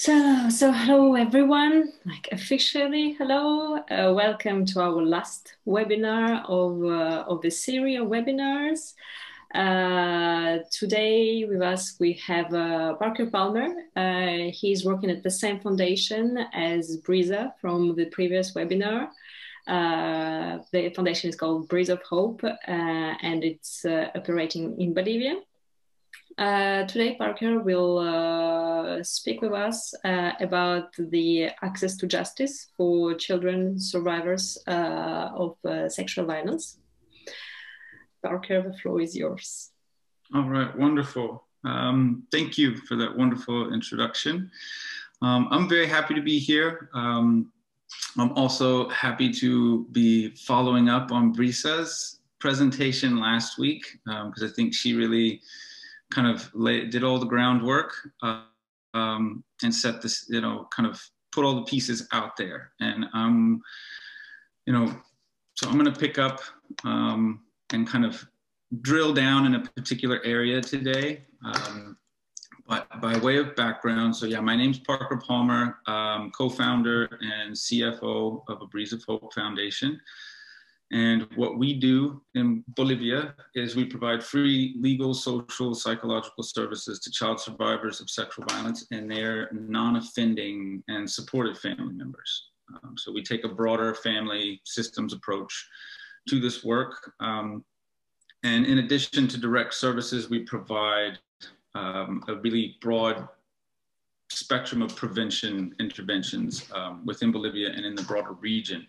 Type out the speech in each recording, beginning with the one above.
So hello everyone, like officially hello. Welcome to our last webinar of the series of webinars. Today with us we have Parker Palmer. He's working at the same foundation as Brisa from the previous webinar. The foundation is called Breeze of Hope and it's operating in Bolivia. Today, Parker will speak with us about the access to justice for children survivors of sexual violence. Parker, the floor is yours. All right, wonderful. Thank you for that wonderful introduction. I'm very happy to be here. I'm also happy to be following up on Brisa's presentation last week because I think she really kind of did all the groundwork and set this, kind of put all the pieces out there. And so I'm going to pick up and kind of drill down in a particular area today. But by way of background, so yeah, my name's Parker Palmer, co-founder and CFO of a Breeze of Hope Foundation. And what we do in Bolivia is we provide free legal, social, psychological services to child survivors of sexual violence and their non-offending and supportive family members. So we take a broader family systems approach to this work. And in addition to direct services, we provide a really broad spectrum of prevention interventions within Bolivia and in the broader region.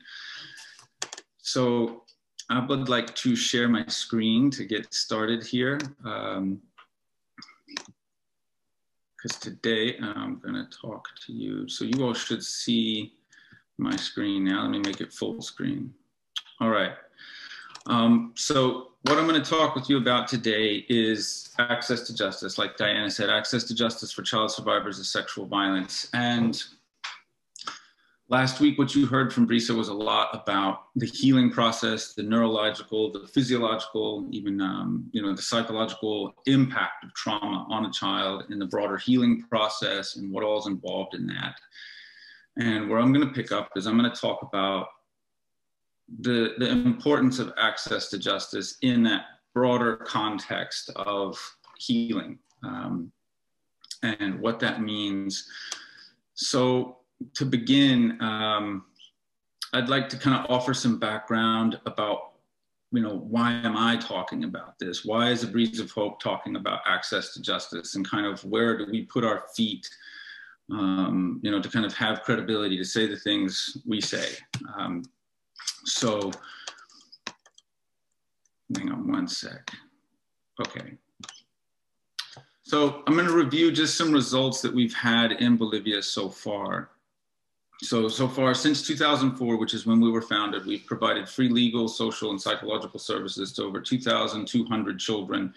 So I would like to share my screen to get started here. Because today I'm going to talk to you. So you all should see my screen now. Let me make it full screen. All right. So what I'm going to talk with you about today is access to justice. Like Diana said, access to justice for child survivors of sexual violence. And last week, what you heard from Brisa was a lot about the healing process, the neurological, the physiological, even the psychological impact of trauma on a child in the broader healing process and what all is involved in that. And where I'm going to pick up is I'm going to talk about the importance of access to justice in that broader context of healing and what that means. So to begin, I'd like to kind of offer some background about, why am I talking about this? Why is the Breeze of Hope talking about access to justice, and kind of where do we put our feet, to kind of have credibility to say the things we say. So hang on one sec. Okay. So I'm going to review just some results that we've had in Bolivia so far. So far, since 2004, which is when we were founded, we've provided free legal, social, and psychological services to over 2,200 children.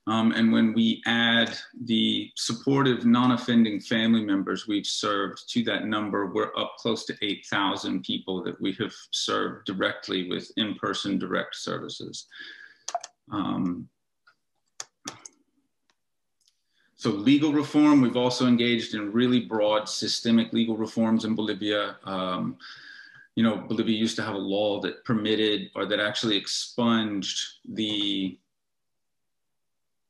And when we add the supportive, non-offending family members we've served to that number, we're up close to 8,000 people that we have served directly with in-person direct services. So legal reform, we've also engaged in really broad systemic legal reforms in Bolivia. Bolivia used to have a law that permitted or that actually expunged the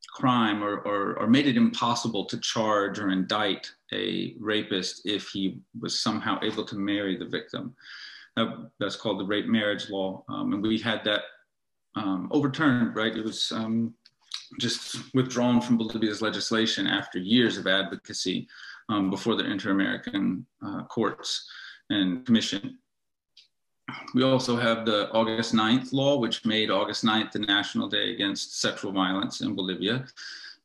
crime or made it impossible to charge or indict a rapist if he was somehow able to marry the victim. That's called the rape marriage law. And we had that overturned, right? It was just withdrawn from Bolivia's legislation after years of advocacy before the Inter-American Courts and Commission. We also have the August 9th law, which made August 9th the National Day Against Sexual Violence in Bolivia.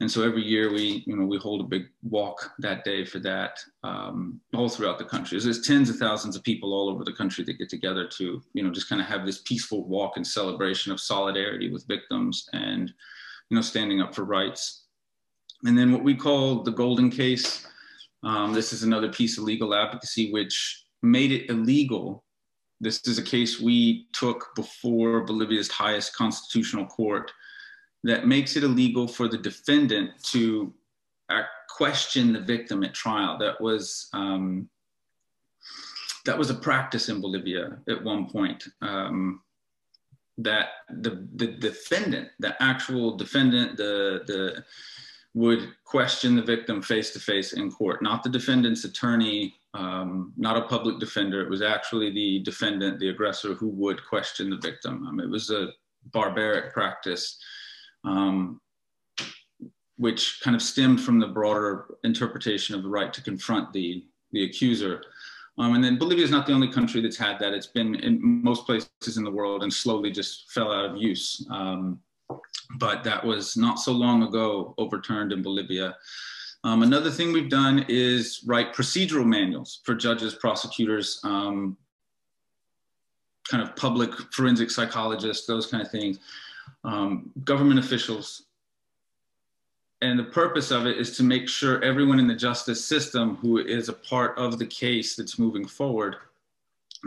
And so every year we hold a big walk that day for that all throughout the country. There's tens of thousands of people all over the country that get together to, just kind of have this peaceful walk and celebration of solidarity with victims and, standing up for rights. And then what we call the golden case, this is another piece of legal advocacy which made it illegal. This is a case we took before Bolivia's highest constitutional court that makes it illegal for the defendant to question the victim at trial. That was a practice in Bolivia at one point. That the defendant, the actual defendant, would question the victim face to face in court, not the defendant's attorney, not a public defender. It was actually the defendant, the aggressor, who would question the victim. It was a barbaric practice, which kind of stemmed from the broader interpretation of the right to confront the accuser. And then Bolivia is not the only country that's had that. It's been in most places in the world and slowly just fell out of use. But that was not so long ago overturned in Bolivia. Another thing we've done is write procedural manuals for judges, prosecutors, kind of public forensic psychologists, those kind of things, government officials. And the purpose of it is to make sure everyone in the justice system who is a part of the case that's moving forward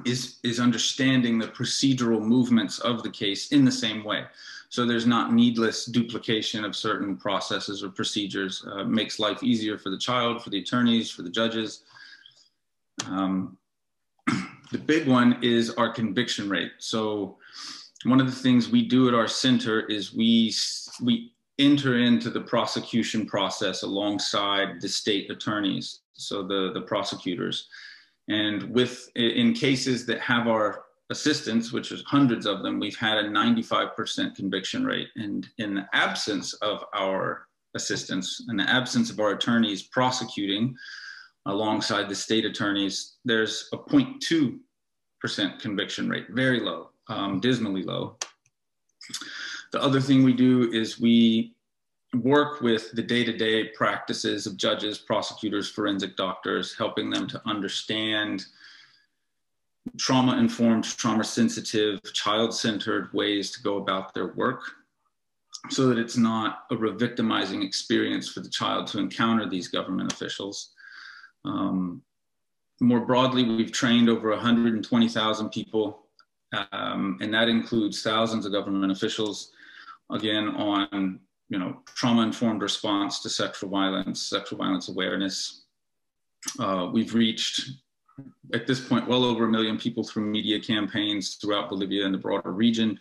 is understanding the procedural movements of the case in the same way. So there's not needless duplication of certain processes or procedures. Makes life easier for the child, for the attorneys, for the judges. The big one is our conviction rate. So one of the things we do at our center is we enter into the prosecution process alongside the state attorneys, so the prosecutors. And in cases that have our assistance, which is hundreds of them, we've had a 95% conviction rate. And in the absence of our assistance, in the absence of our attorneys prosecuting alongside the state attorneys, there's a 0.2% conviction rate, very low, dismally low. The other thing we do is we work with the day-to-day practices of judges, prosecutors, forensic doctors, helping them to understand trauma-informed, trauma-sensitive, child-centered ways to go about their work so that it's not a re-victimizing experience for the child to encounter these government officials. More broadly, we've trained over 120,000 people, and that includes thousands of government officials, again, on trauma-informed response to sexual violence awareness. We've reached, at this point, well over 1 million people through media campaigns throughout Bolivia and the broader region.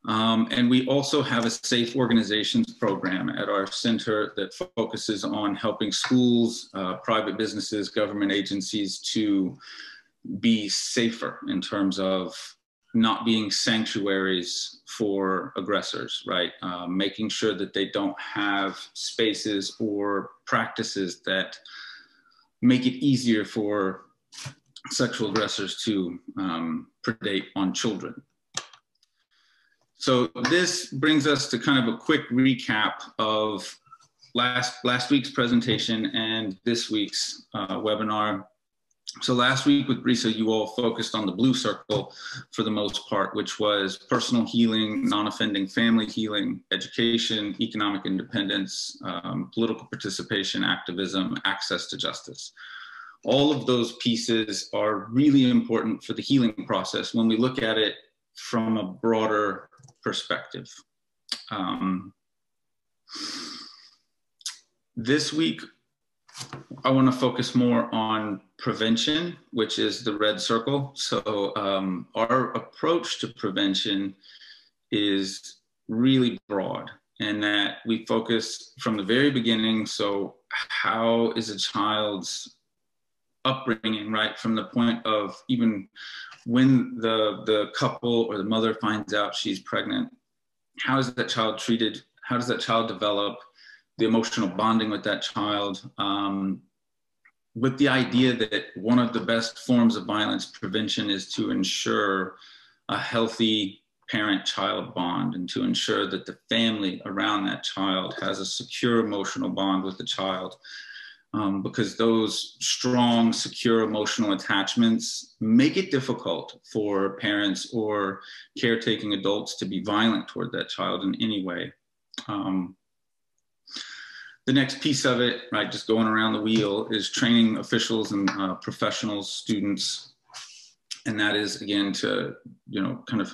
And we also have a safe organizations program at our center that focuses on helping schools, private businesses, government agencies to be safer in terms of not being sanctuaries for aggressors, right? Making sure that they don't have spaces or practices that make it easier for sexual aggressors to predate on children. So this brings us to kind of a quick recap of last week's presentation and this week's webinar. So last week with Brisa, you all focused on the blue circle for the most part, which was personal healing, non-offending family healing, education, economic independence, political participation, activism, access to justice. All of those pieces are really important for the healing process when we look at it from a broader perspective. This week, I want to focus more on prevention, which is the red circle. So our approach to prevention is really broad, and that we focus from the very beginning. So how is a child's upbringing, right? From the point of even when the couple or the mother finds out she's pregnant, how is that child treated? How does that child develop? The emotional bonding with that child, with the idea that one of the best forms of violence prevention is to ensure a healthy parent-child bond and to ensure that the family around that child has a secure emotional bond with the child. Because those strong, secure emotional attachments make it difficult for parents or caretaking adults to be violent toward that child in any way. The next piece of it, right, just going around the wheel, is training officials and professionals, students. And that is, again, to, kind of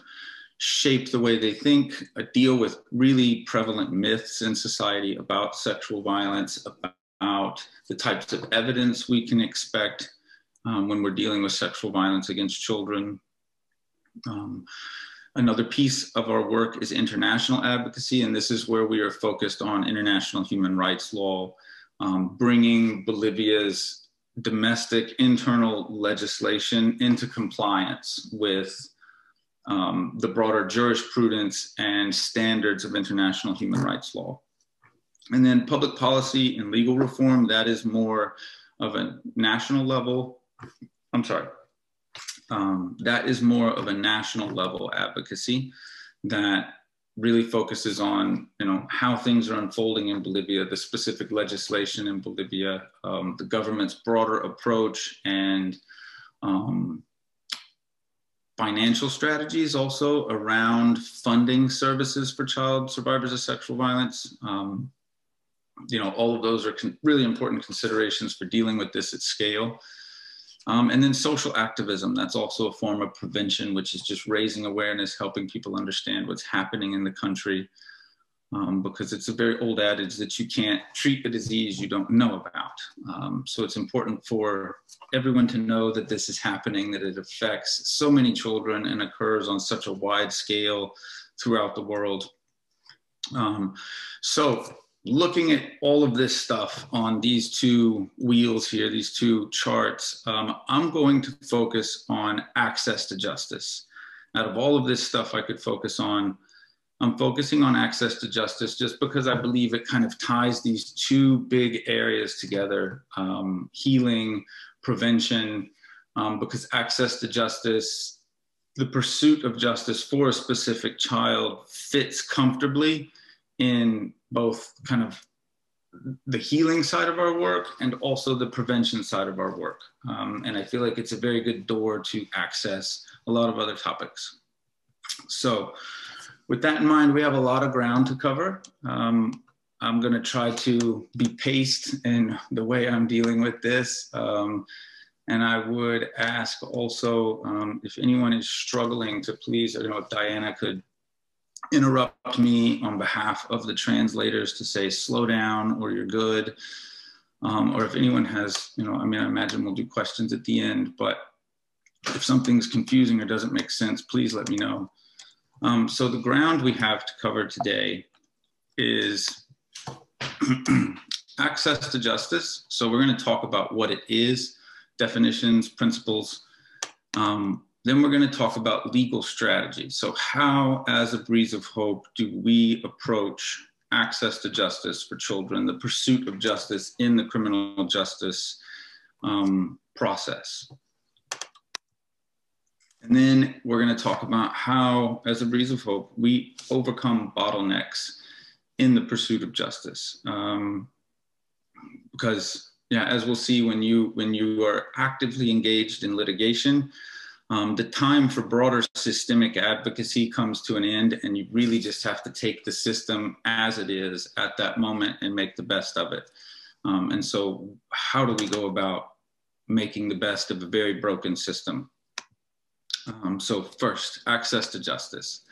shape the way they think, deal with really prevalent myths in society about sexual violence, about the types of evidence we can expect when we're dealing with sexual violence against children. Another piece of our work is international advocacy, and this is where we are focused on international human rights law, bringing Bolivia's domestic internal legislation into compliance with the broader jurisprudence and standards of international human rights law. And then public policy and legal reform, that is more of a national level. I'm sorry. That is more of a national level advocacy that really focuses on, how things are unfolding in Bolivia, the specific legislation in Bolivia, the government's broader approach, and financial strategies also around funding services for child survivors of sexual violence. All of those are really important considerations for dealing with this at scale. And then social activism, that's also a form of prevention, which is just raising awareness, helping people understand what's happening in the country, because it's a very old adage that you can't treat a disease you don't know about. So it's important for everyone to know that this is happening, that it affects so many children and occurs on such a wide scale throughout the world. So looking at all of this stuff on these two wheels here, these two charts, I'm going to focus on access to justice. Out of all of this stuff I could focus on, I'm focusing on access to justice just because I believe it kind of ties these two big areas together, healing, prevention, because access to justice, the pursuit of justice for a specific child fits comfortably in both kind of the healing side of our work and also the prevention side of our work. And I feel like it's a very good door to access a lot of other topics. So with that in mind, we have a lot of ground to cover. I'm gonna try to be paced in the way I'm dealing with this. And I would ask also if anyone is struggling to please, I don't know if Diana could interrupt me on behalf of the translators to say slow down or you're good, or if anyone has, I imagine we'll do questions at the end, but if something's confusing or doesn't make sense, please let me know. So the ground we have to cover today is access to justice. So we're going to talk about what it is, definitions, principles. Then we're going to talk about legal strategy. So how, as a Breeze of Hope, do we approach access to justice for children, the pursuit of justice in the criminal justice process? And then we're going to talk about how, as a Breeze of Hope, we overcome bottlenecks in the pursuit of justice. Because, as we'll see, when you are actively engaged in litigation, the time for broader systemic advocacy comes to an end, and you really just have to take the system as it is at that moment and make the best of it. And so how do we go about making the best of a very broken system? So first, access to justice.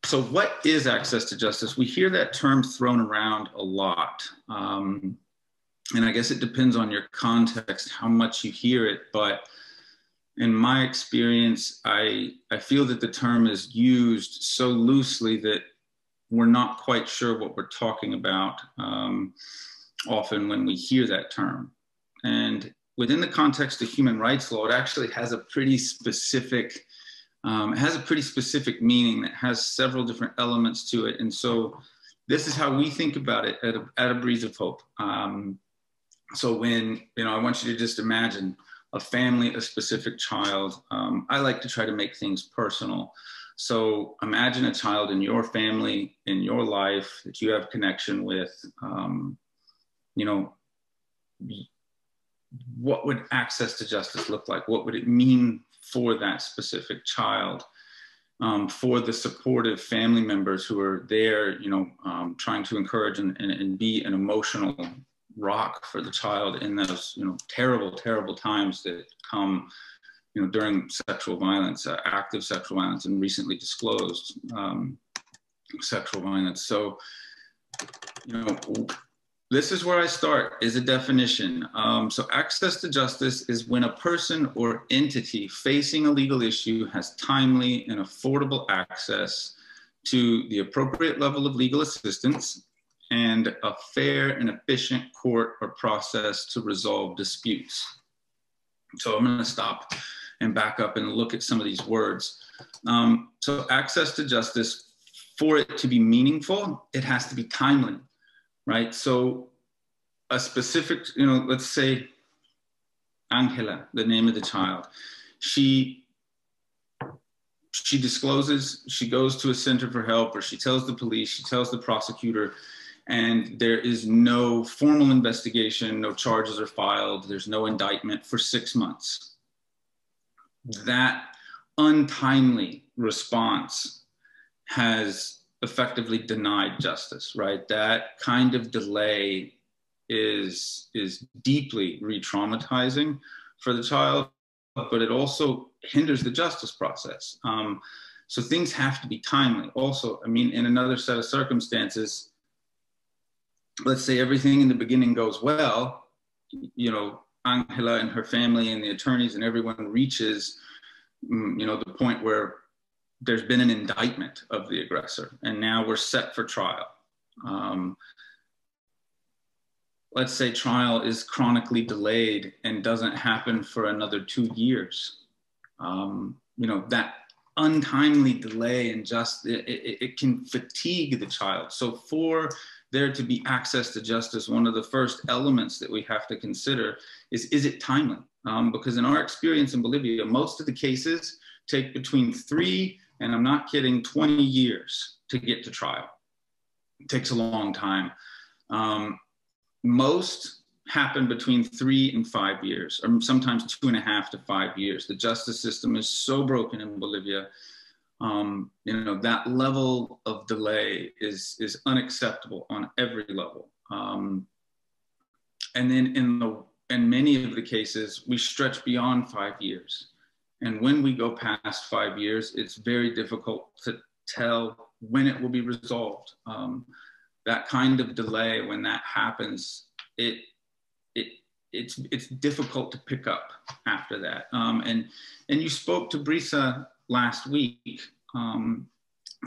So what is access to justice? We hear that term thrown around a lot. And I guess it depends on your context, how much you hear it. But in my experience, I feel that the term is used so loosely that we're not quite sure what we're talking about often when we hear that term. And within the context of human rights law, it actually has a pretty specific meaning that has several different elements to it. And so this is how we think about it at a Breeze of Hope. So when, I want you to just imagine a family, a specific child. I like to try to make things personal. So imagine a child in your family, in your life that you have connection with. What would access to justice look like? What would it mean for that specific child? For the supportive family members who are there, trying to encourage and be an emotional rock for the child in those, terrible, terrible times that come, during sexual violence, active sexual violence, and recently disclosed sexual violence. So you know, this is where I start, is a definition. So access to justice is when a person or entity facing a legal issue has timely and affordable access to the appropriate level of legal assistance and a fair and efficient court or process to resolve disputes. So I'm going to stop and back up and look at some of these words. So access to justice, for it to be meaningful, it has to be timely, right? So a specific, you know, let's say Angela, the name of the child, she discloses, she goes to a center for help, or she tells the police, she tells the prosecutor, and there is no formal investigation, no charges are filed, there's no indictment for 6 months. That untimely response has effectively denied justice, right? That kind of delay is deeply re-traumatizing for the child, but it also hinders the justice process. So things have to be timely. Also, I mean, in another set of circumstances, let's say everything in the beginning goes well, you know, Angela and her family and the attorneys and everyone reaches, you know, the point where there's been an indictment of the aggressor and now we're set for trial. Let's say trial is chronically delayed and doesn't happen for another 2 years. You know, that untimely delay and it can fatigue the child. So for there to be access to justice, one of the first elements that we have to consider is it timely? Because in our experience in Bolivia, most of the cases take between 3 and I'm not kidding, 20 years to get to trial. It takes a long time. Most happen between 3 and 5 years, or sometimes 2.5 to 5 years. The justice system is so broken in Bolivia. You know, that level of delay is unacceptable on every level. And then in many of the cases, we stretch beyond 5 years. And when we go past 5 years, it's very difficult to tell when it will be resolved. That kind of delay, when that happens, it's difficult to pick up after that. And you spoke to Brisa last week, and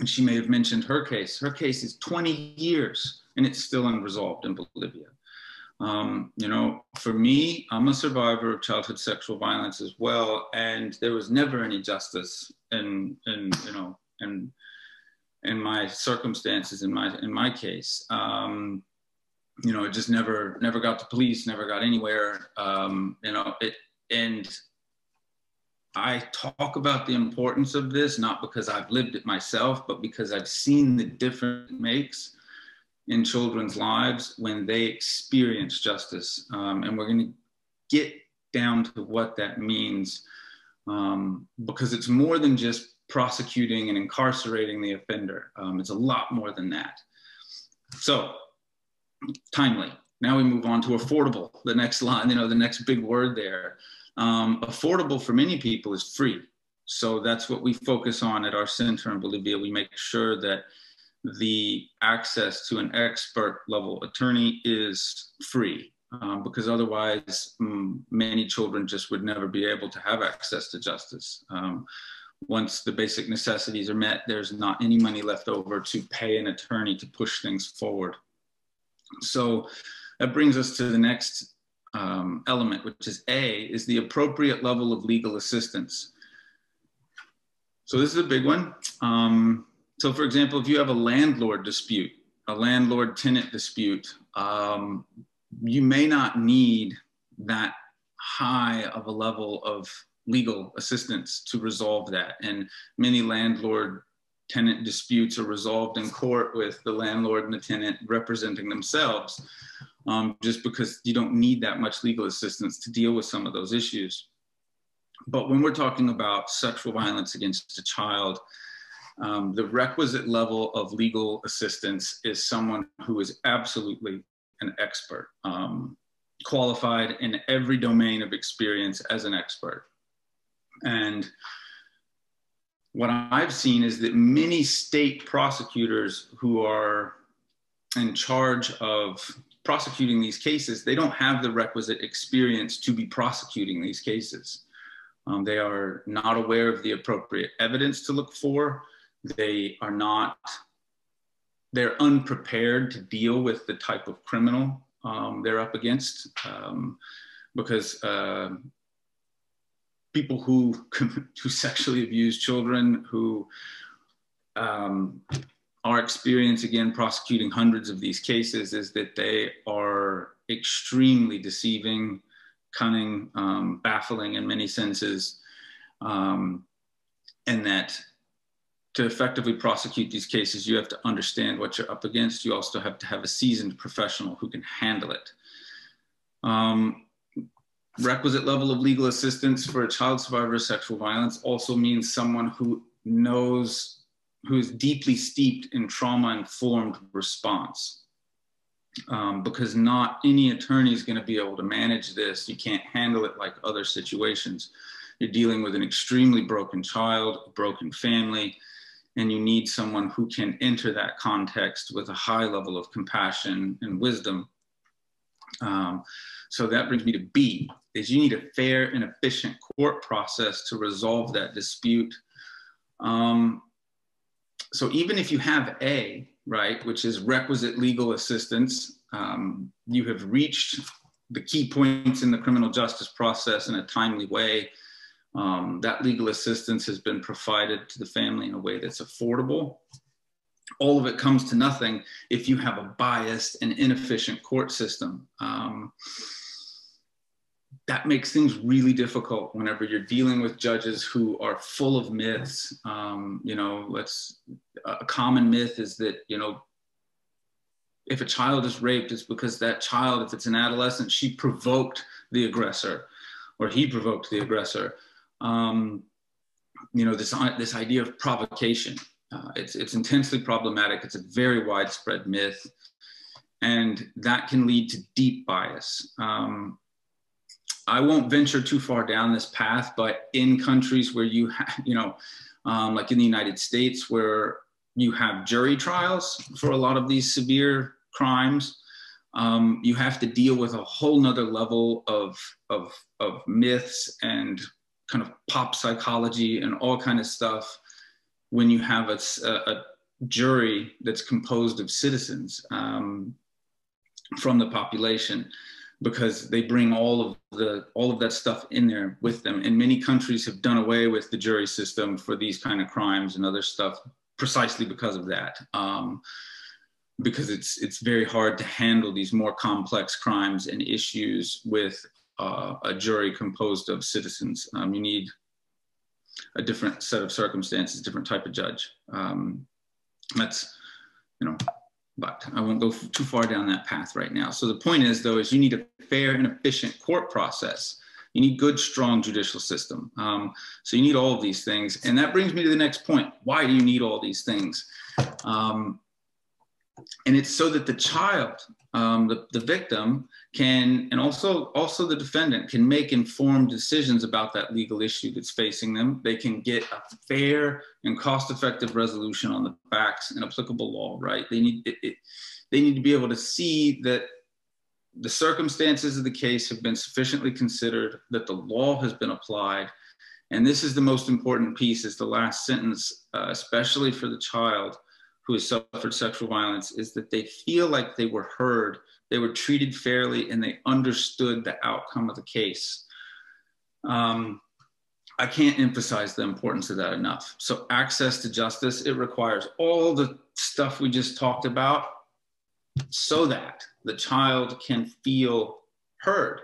she may have mentioned her case. Her case is 20 years and it's still unresolved in Bolivia. You know, for me, I'm a survivor of childhood sexual violence as well, and there was never any justice in you know, in my circumstances, in my case. You know, it just never got to police, never got anywhere. You know, and I talk about the importance of this, not because I've lived it myself, but because I've seen the difference it makes in children's lives when they experience justice. And we're going to get down to what that means, because it's more than just prosecuting and incarcerating the offender. It's a lot more than that. So, timely. Now we move on to affordable, the next line, you know, the next big word there. Affordable for many people is free. So that's what we focus on at our center in Bolivia. We make sure that the access to an expert level attorney is free, because otherwise many children just would never be able to have access to justice. Once the basic necessities are met, there's not any money left over to pay an attorney to push things forward. So that brings us to the next element, which is A, is the appropriate level of legal assistance. So this is a big one. So for example, if you have a landlord dispute, a landlord-tenant dispute, you may not need that high of a level of legal assistance to resolve that. And many landlord-tenant disputes are resolved in court with the landlord and the tenant representing themselves, just because you don't need that much legal assistance to deal with some of those issues. But when we're talking about sexual violence against a child, the requisite level of legal assistance is someone who is absolutely an expert, qualified in every domain of experience as an expert. And what I've seen is that many state prosecutors who are in charge of prosecuting these cases, they don't have the requisite experience to be prosecuting these cases. They are not aware of the appropriate evidence to look for. They're unprepared to deal with the type of criminal they're up against, because people who sexually abuse children, who our experience, again, prosecuting hundreds of these cases, is that they are extremely deceiving, cunning, baffling in many senses, and that to effectively prosecute these cases, you have to understand what you're up against. You also have to have a seasoned professional who can handle it. Requisite level of legal assistance for a child survivor of sexual violence also means someone who is deeply steeped in trauma-informed response. Because not any attorney is going to be able to manage this. You can't handle it like other situations. You're dealing with an extremely broken child, a broken family, and you need someone who can enter that context with a high level of compassion and wisdom. So that brings me to B, is you need a fair and efficient court process to resolve that dispute. So even if you have A, right, which is requisite legal assistance, you have reached the key points in the criminal justice process in a timely way. That legal assistance has been provided to the family in a way that's affordable. All of it comes to nothing if you have a biased and inefficient court system. That makes things really difficult whenever you're dealing with judges who are full of myths. A common myth is that, if a child is raped, it's because that child, if it's an adolescent, she provoked the aggressor or he provoked the aggressor. This idea of provocation, it's intensely problematic. It's a very widespread myth, and that can lead to deep bias. I won't venture too far down this path, but in countries where you have, like in the United States, where you have jury trials for a lot of these severe crimes, you have to deal with a whole nother level of myths and kind of pop psychology and all kind of stuff when you have a jury that's composed of citizens from the population, because they bring all of that stuff in there with them. And many countries have done away with the jury system for these kind of crimes and other stuff precisely because of that. Because it's very hard to handle these more complex crimes and issues with a jury composed of citizens. You need a different set of circumstances, different type of judge. But I won't go too far down that path right now. So the point is, though, is you need a fair and efficient court process. You need good, strong judicial system. So you need all of these things. And that brings me to the next point. Why do you need all these things? And it's so that the child, the victim, can, and also the defendant, can make informed decisions about that legal issue that's facing them. They can get a fair and cost-effective resolution on the facts and applicable law, right? They need to be able to see that the circumstances of the case have been sufficiently considered, that the law has been applied. And this is the most important piece, is the last sentence, especially for the child who has suffered sexual violence, is that they feel like they were heard, they were treated fairly, and they understood the outcome of the case. I can't emphasize the importance of that enough. So access to justice, it requires all the stuff we just talked about so that the child can feel heard,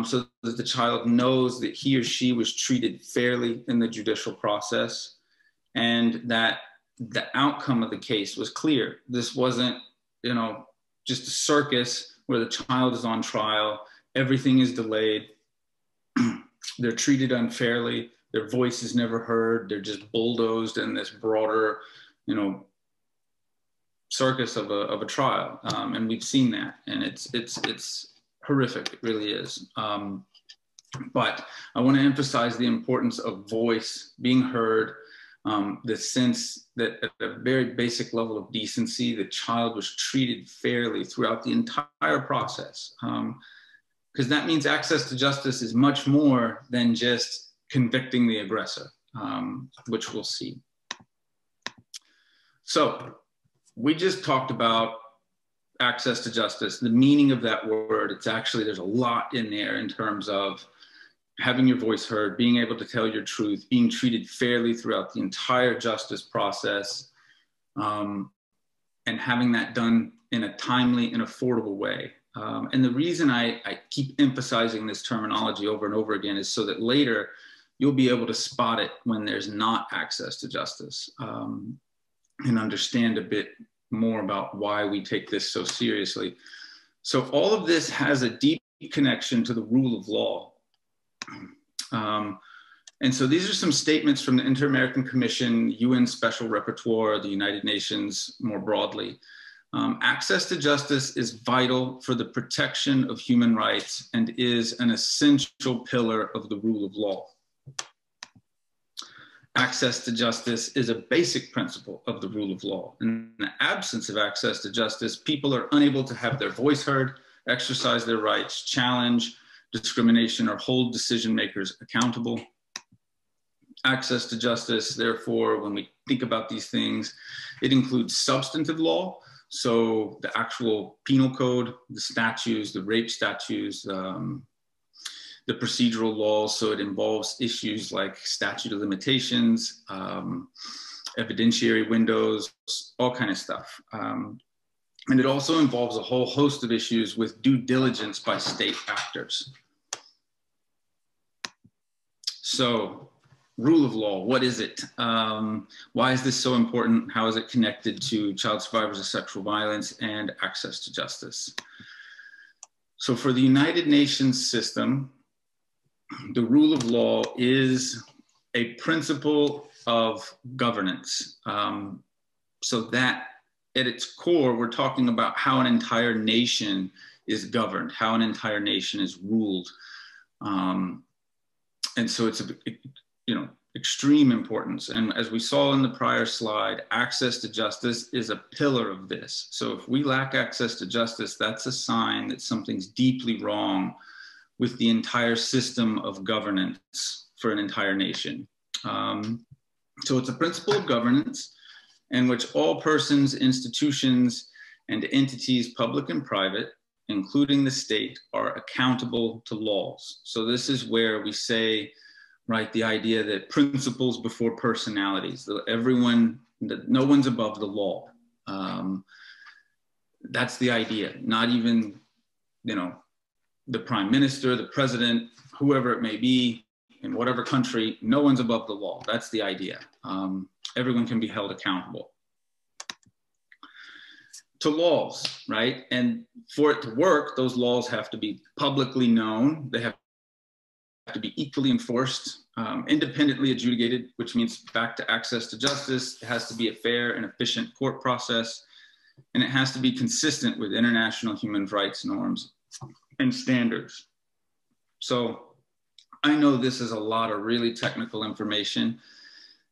so that the child knows that he or she was treated fairly in the judicial process, and that the outcome of the case was clear. This wasn't, just a circus where the child is on trial, everything is delayed, they're treated unfairly, their voice is never heard, they're just bulldozed in this broader, circus of a trial. And we've seen that, and it's horrific, it really is. But I want to emphasize the importance of voice, being heard, the sense that at a very basic level of decency, the child was treated fairly throughout the entire process. Because that means access to justice is much more than just convicting the aggressor, which we'll see. So we just talked about access to justice, the meaning of that word. It's actually, there's a lot in there in terms of having your voice heard, being able to tell your truth, being treated fairly throughout the entire justice process, and having that done in a timely and affordable way. And the reason I keep emphasizing this terminology over and over again is so that later you'll be able to spot it when there's not access to justice, and understand a bit more about why we take this so seriously. So all of this has a deep connection to the rule of law. And so these are some statements from the Inter-American Commission, UN Special Rapporteur, the United Nations more broadly. Access to justice is vital for the protection of human rights and is an essential pillar of the rule of law. Access to justice is a basic principle of the rule of law. In the absence of access to justice, people are unable to have their voice heard, exercise their rights, challenge discrimination, or hold decision makers accountable. Access to justice, therefore, when we think about these things, it includes substantive law. So the actual penal code, the statutes, the rape statutes, the procedural laws. So it involves issues like statute of limitations, evidentiary windows, all kind of stuff. And it also involves a whole host of issues with due diligence by state actors. So rule of law, what is it? Why is this so important? How is it connected to child survivors of sexual violence and access to justice? So for the United Nations system, the rule of law is a principle of governance. So that at its core, we're talking about how an entire nation is governed, how an entire nation is ruled. And so it's, extreme importance. And as we saw in the prior slide, access to justice is a pillar of this. So if we lack access to justice, that's a sign that something's deeply wrong with the entire system of governance for an entire nation. So it's a principle of governance in which all persons, institutions, and entities, public and private, including the state, are accountable to laws. So this is where we say, right, the idea that principles before personalities, that no one's above the law. That's the idea, not even, the prime minister, the president, whoever it may be, in whatever country, no one's above the law. That's the idea. Everyone can be held accountable to laws, right? And for it to work, those laws have to be publicly known. They have to be equally enforced, independently adjudicated, which means back to access to justice. It has to be a fair and efficient court process, and it has to be consistent with international human rights norms and standards. So I know this is a lot of really technical information,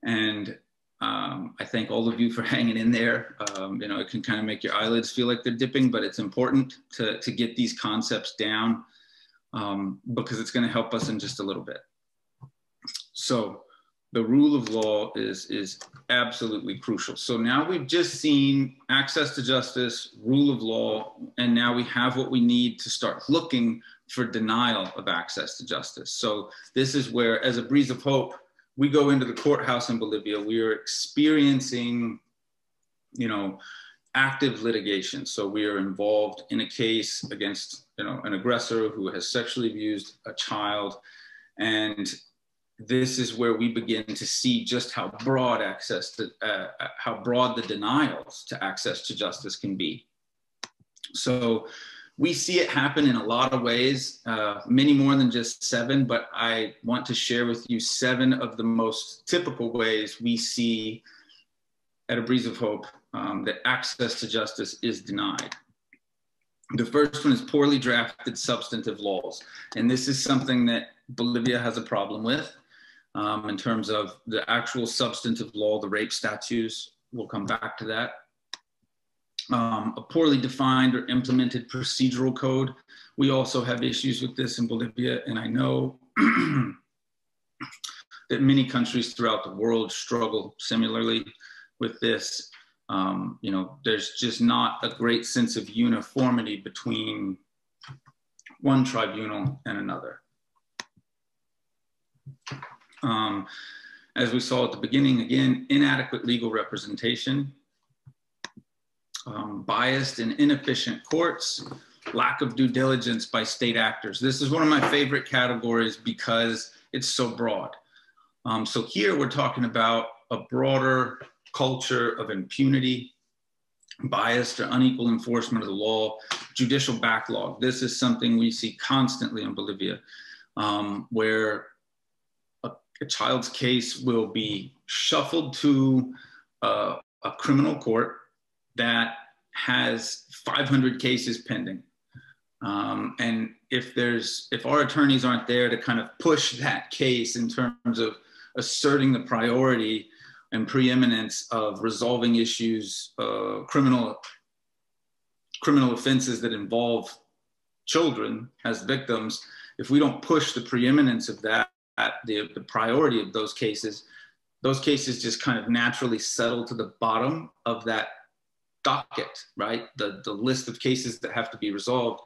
and I thank all of you for hanging in there. It can kind of make your eyelids feel like they're dipping, but it's important to get these concepts down because it's going to help us in just a little bit. So the rule of law is absolutely crucial. So now we've just seen access to justice, rule of law, and now we have what we need to start looking for denial of access to justice. So this is where, as a breeze of hope, we go into the courthouse in Bolivia. We are experiencing, active litigation. So we are involved in a case against, an aggressor who has sexually abused a child. And this is where we begin to see just how broad how broad the denials to access to justice can be. So we see it happen in a lot of ways, many more than just 7, but I want to share with you 7 of the most typical ways we see at A Breeze of Hope that access to justice is denied. The first one is poorly drafted substantive laws. And this is something that Bolivia has a problem with. in terms of the actual substantive law, the rape statutes. We'll come back to that. A poorly defined or implemented procedural code. We also have issues with this in Bolivia, and I know that many countries throughout the world struggle similarly with this. You know, there's just not a great sense of uniformity between one tribunal and another. As we saw at the beginning, again, inadequate legal representation, biased and inefficient courts, lack of due diligence by state actors. This is one of my favorite categories because it's so broad. So here we're talking about a broader culture of impunity, biased or unequal enforcement of the law, judicial backlog. This is something we see constantly in Bolivia, where a child's case will be shuffled to a criminal court that has 500 cases pending. And if our attorneys aren't there to kind of push that case in terms of asserting the priority and preeminence of resolving issues, criminal offenses that involve children as victims, if we don't push the preeminence of that, the priority of those cases just kind of naturally settle to the bottom of that docket, right? The list of cases that have to be resolved.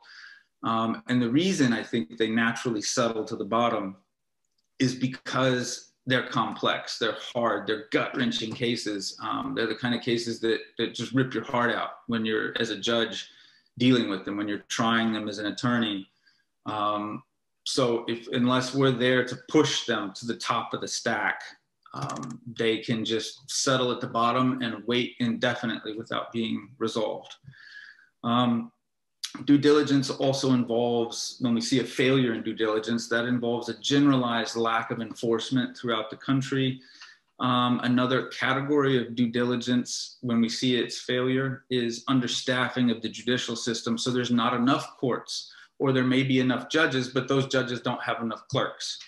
And the reason I think they naturally settle to the bottom is because they're complex, they're hard, they're gut-wrenching cases. They're the kind of cases that just rip your heart out when you're, as a judge, dealing with them, when you're trying them as an attorney. So unless we're there to push them to the top of the stack, they can just settle at the bottom and wait indefinitely without being resolved. Due diligence also involves, when we see a failure in due diligence, that involves a generalized lack of enforcement throughout the country. Another category of due diligence, when we see its failure, is understaffing of the judicial system. So there's not enough courts, or there may be enough judges, but those judges don't have enough clerks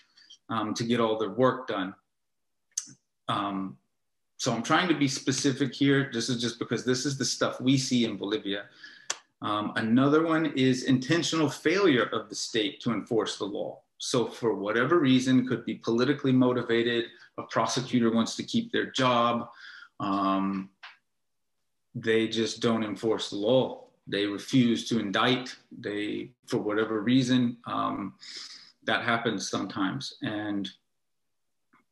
to get all their work done. So I'm trying to be specific here. This is just because this is the stuff we see in Bolivia. Another one is intentional failure of the state to enforce the law. So for whatever reason, could be politically motivated, a prosecutor wants to keep their job, they just don't enforce the law. They refuse to indict, for whatever reason, that happens sometimes. And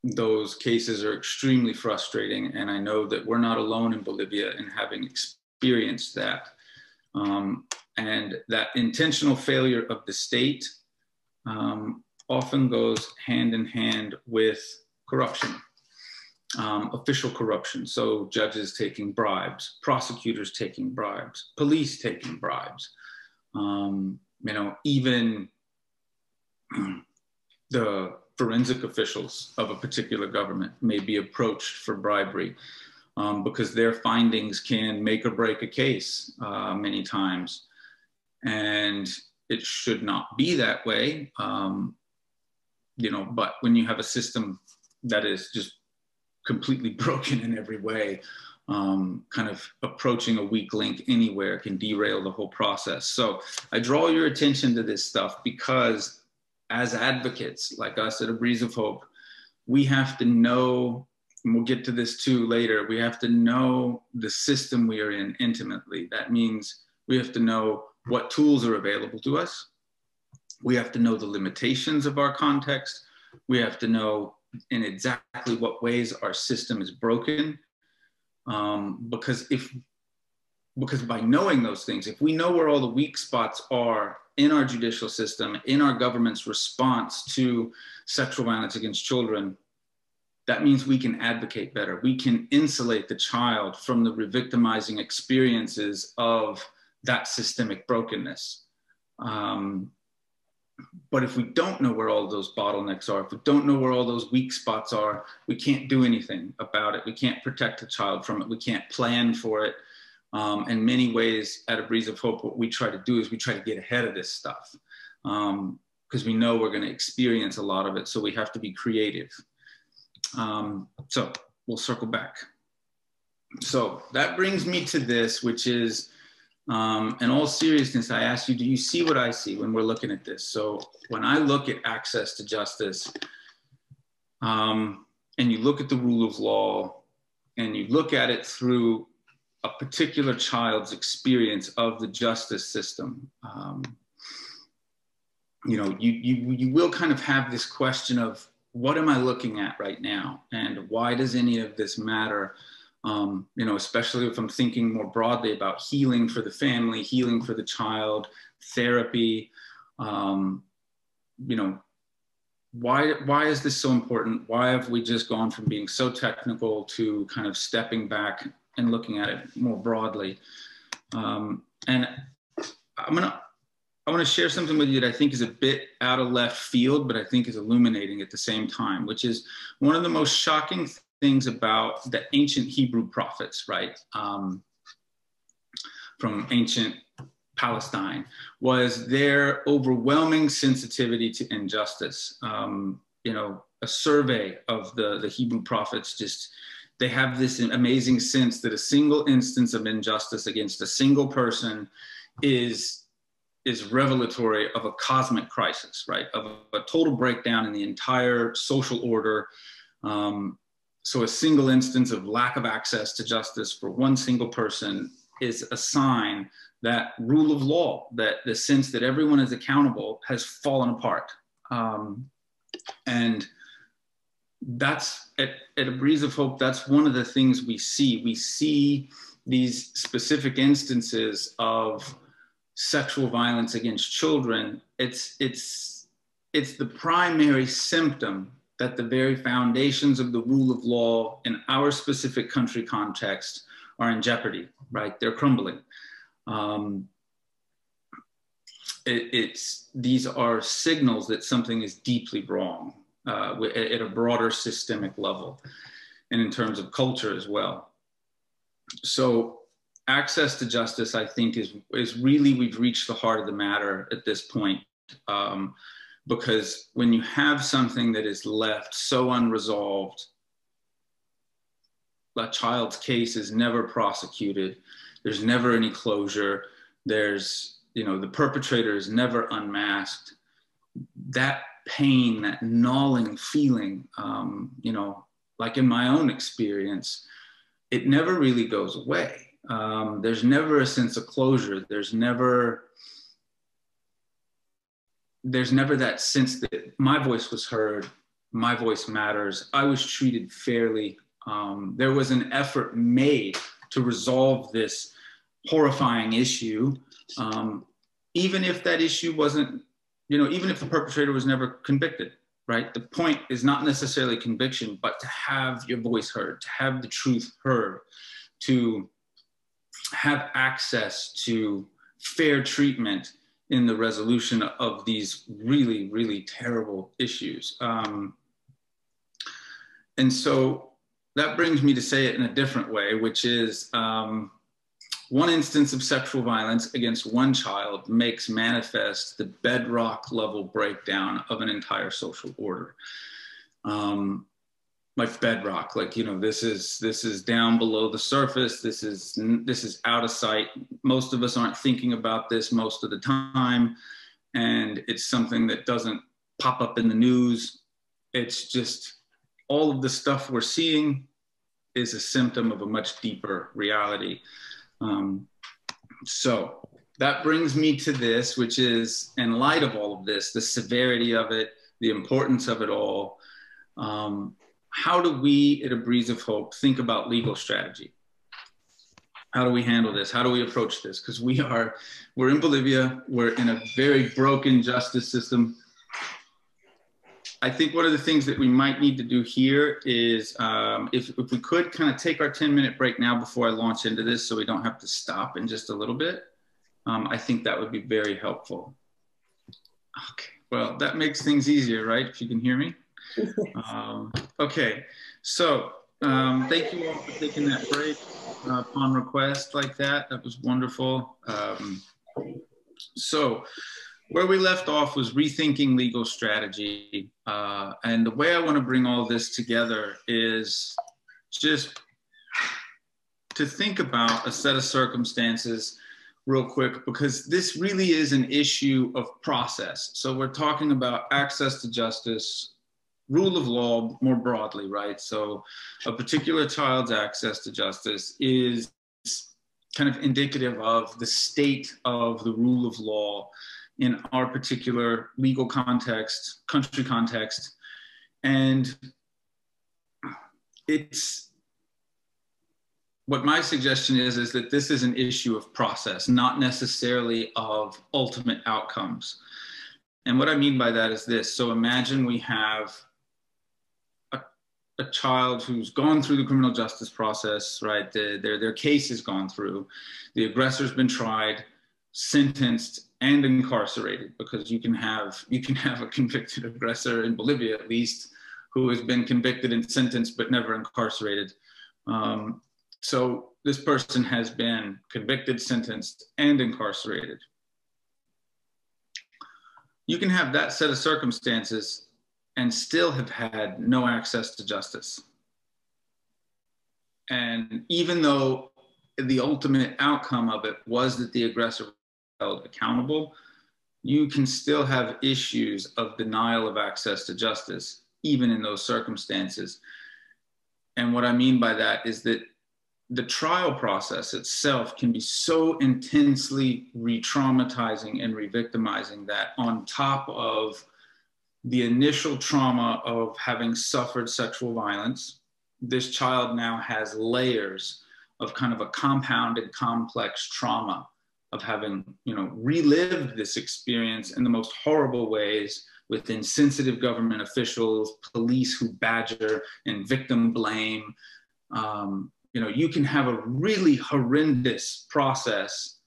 those cases are extremely frustrating. And I know that we're not alone in Bolivia in having experienced that. And that intentional failure of the state often goes hand in hand with corruption, official corruption. So judges taking bribes, prosecutors taking bribes, police taking bribes, you know, even the forensic officials of a particular government may be approached for bribery. Because their findings can make or break a case many times. And it should not be that way, you know, but when you have a system that is just completely broken in every way, kind of approaching a weak link anywhere can derail the whole process. So I draw your attention to this stuff because as advocates like us at A Breeze of Hope, we have to know, and we'll get to this too later, we have to know the system we are in intimately. That means we have to know what tools are available to us. We have to know the limitations of our context. We have to know in exactly what ways our system is broken. Because by knowing those things, if we know where all the weak spots are in our judicial system, in our government's response to sexual violence against children, that means we can advocate better. We can insulate the child from the re-victimizing experiences of that systemic brokenness. But if we don't know where all those bottlenecks are, if we don't know where all those weak spots are, we can't do anything about it. We can't protect the child from it. We can't plan for it. In many ways, at A Breeze of Hope, what we try to do is we try to get ahead of this stuff because we know we're going to experience a lot of it. So we have to be creative. So we'll circle back. So that brings me to this, which is, in all seriousness, I ask you, do you see what I see when we're looking at this? So when I look at access to justice, and you look at the rule of law, and you look at it through a particular child's experience of the justice system, you know, you will kind of have this question of, what am I looking at right now? And why does any of this matter? You know, especially if I'm thinking more broadly about healing for the family, healing for the child, therapy, you know, why is this so important? Why have we just gone from being so technical to kind of stepping back and looking at it more broadly? And I want to share something with you that I think is a bit out of left field, but I think is illuminating at the same time, which is one of the most shocking things about the ancient Hebrew prophets, right? From ancient Palestine, was their overwhelming sensitivity to injustice. You know, a survey of the Hebrew prophets, just, they have this amazing sense that a single instance of injustice against a single person is revelatory of a cosmic crisis, right? Of a total breakdown in the entire social order. So a single instance of lack of access to justice for one single person is a sign that rule of law, that the sense that everyone is accountable, has fallen apart. And that's, at A Breeze of Hope, that's one of the things we see. We see these specific instances of sexual violence against children. It's the primary symptom that the very foundations of the rule of law in our specific country context are in jeopardy, right? They're crumbling. These are signals that something is deeply wrong at a broader systemic level and in terms of culture as well. So access to justice, I think, is really, we've reached the heart of the matter at this point. Because when you have something that is left so unresolved, a child's case is never prosecuted, there's never any closure, there's, you know, the perpetrator is never unmasked, that pain, that gnawing feeling, you know, like in my own experience, it never really goes away. There's never a sense of closure. There's never that sense that my voice was heard, my voice matters, I was treated fairly. There was an effort made to resolve this horrifying issue, even if that issue wasn't, you know, even if the perpetrator was never convicted, right? The point is not necessarily conviction, but to have your voice heard, to have the truth heard, to have access to fair treatment in the resolution of these really, really terrible issues. And so that brings me to say it in a different way, which is one instance of sexual violence against one child makes manifest the bedrock level breakdown of an entire social order. Like bedrock, like, you know, this is down below the surface. This is out of sight. Most of us aren't thinking about this most of the time. And it's something that doesn't pop up in the news. It's just all of the stuff we're seeing is a symptom of a much deeper reality. So that brings me to this, which is, in light of all of this, the severity of it, the importance of it all, how do we at A Breeze of Hope think about legal strategy? How do we handle this? How do we approach this? Because we're in Bolivia, we're in a very broken justice system. I think one of the things that we might need to do here is, if we could kind of take our 10-minute break now before I launch into this so we don't have to stop in just a little bit, I think that would be very helpful. Okay, well, that makes things easier, right? If you can hear me. Okay, so thank you all for taking that break upon request like that. That was wonderful. So Where we left off was rethinking legal strategy. And the way I want to bring all this together is just to think about a set of circumstances real quick, because this really is an issue of process. So we're talking about access to justice, rule of law more broadly, right? So a particular child's access to justice is kind of indicative of the state of the rule of law in our particular legal context, country context. And it's, what my suggestion is that this is an issue of process, not necessarily of ultimate outcomes. And what I mean by that is this. So imagine we have a child who's gone through the criminal justice process, right? Their case has gone through. The aggressor's been tried, sentenced, and incarcerated, because you can have a convicted aggressor in Bolivia, at least, who has been convicted and sentenced but never incarcerated. So this person has been convicted, sentenced, and incarcerated. You can have that set of circumstances and still have had no access to justice. And even though the ultimate outcome of it was that the aggressor was held accountable, you can still have issues of denial of access to justice, even in those circumstances. And what I mean by that is that the trial process itself can be so intensely re-traumatizing and re-victimizing that, on top of the initial trauma of having suffered sexual violence, this child now has layers of kind of a compounded, complex trauma of having, relived this experience in the most horrible ways, with insensitive government officials, police who badger and victim blame. You can have a really horrendous process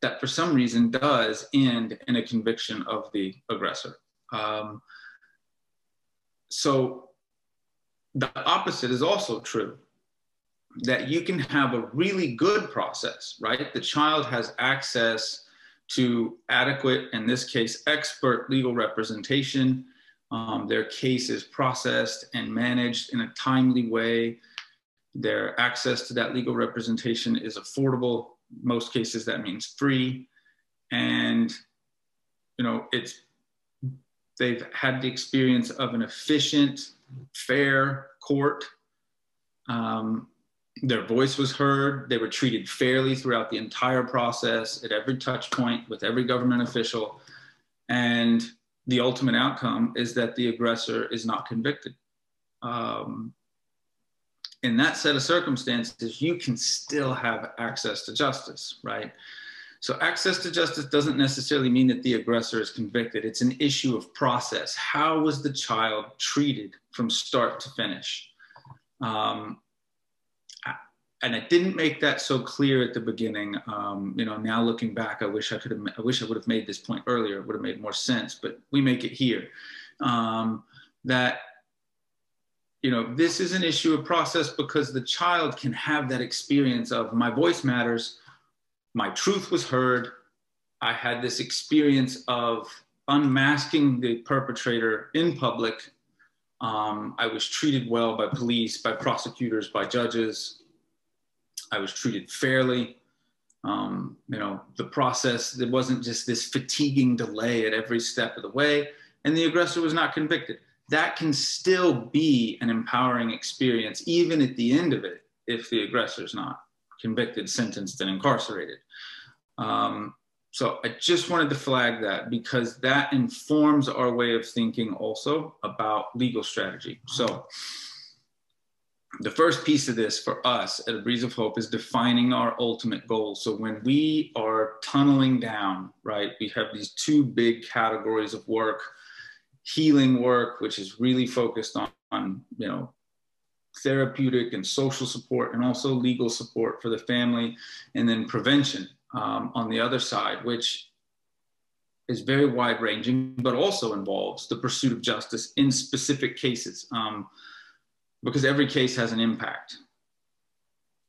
that for some reason does end in a conviction of the aggressor. So the opposite is also true, that you can have a really good process, right? The child has access to adequate, in this case, expert legal representation. Their case is processed and managed in a timely way. Their access to that legal representation is affordable. Most cases, that means free. And, they've had the experience of an efficient, fair court. Their voice was heard. They were treated fairly throughout the entire process, at every touch point, with every government official. And the ultimate outcome is that the aggressor is not convicted. In that set of circumstances, you can still have access to justice, right? So access to justice doesn't necessarily mean that the aggressor is convicted. It's an issue of process. How was the child treated from start to finish? And I didn't make that so clear at the beginning. Now looking back, I wish I would have made this point earlier. It would have made more sense, but we make it here. That this is an issue of process, because the child can have that experience of, my voice matters, my truth was heard, I had this experience of unmasking the perpetrator in public, I was treated well by police, by prosecutors, by judges, I was treated fairly. The process, there wasn't just this fatiguing delay at every step of the way, and the aggressor was not convicted. That can still be an empowering experience, even at the end of it, if the aggressor is not convicted, sentenced, and incarcerated. So I just wanted to flag that, because that informs our way of thinking also about legal strategy. So the first piece of this for us at A Breeze of Hope is defining our ultimate goals. So when we are tunneling down, right, we have these two big categories of work: healing work, which is really focused on therapeutic and social support, and also legal support for the family, and then prevention on the other side, which is very wide ranging, but also involves the pursuit of justice in specific cases, because every case has an impact.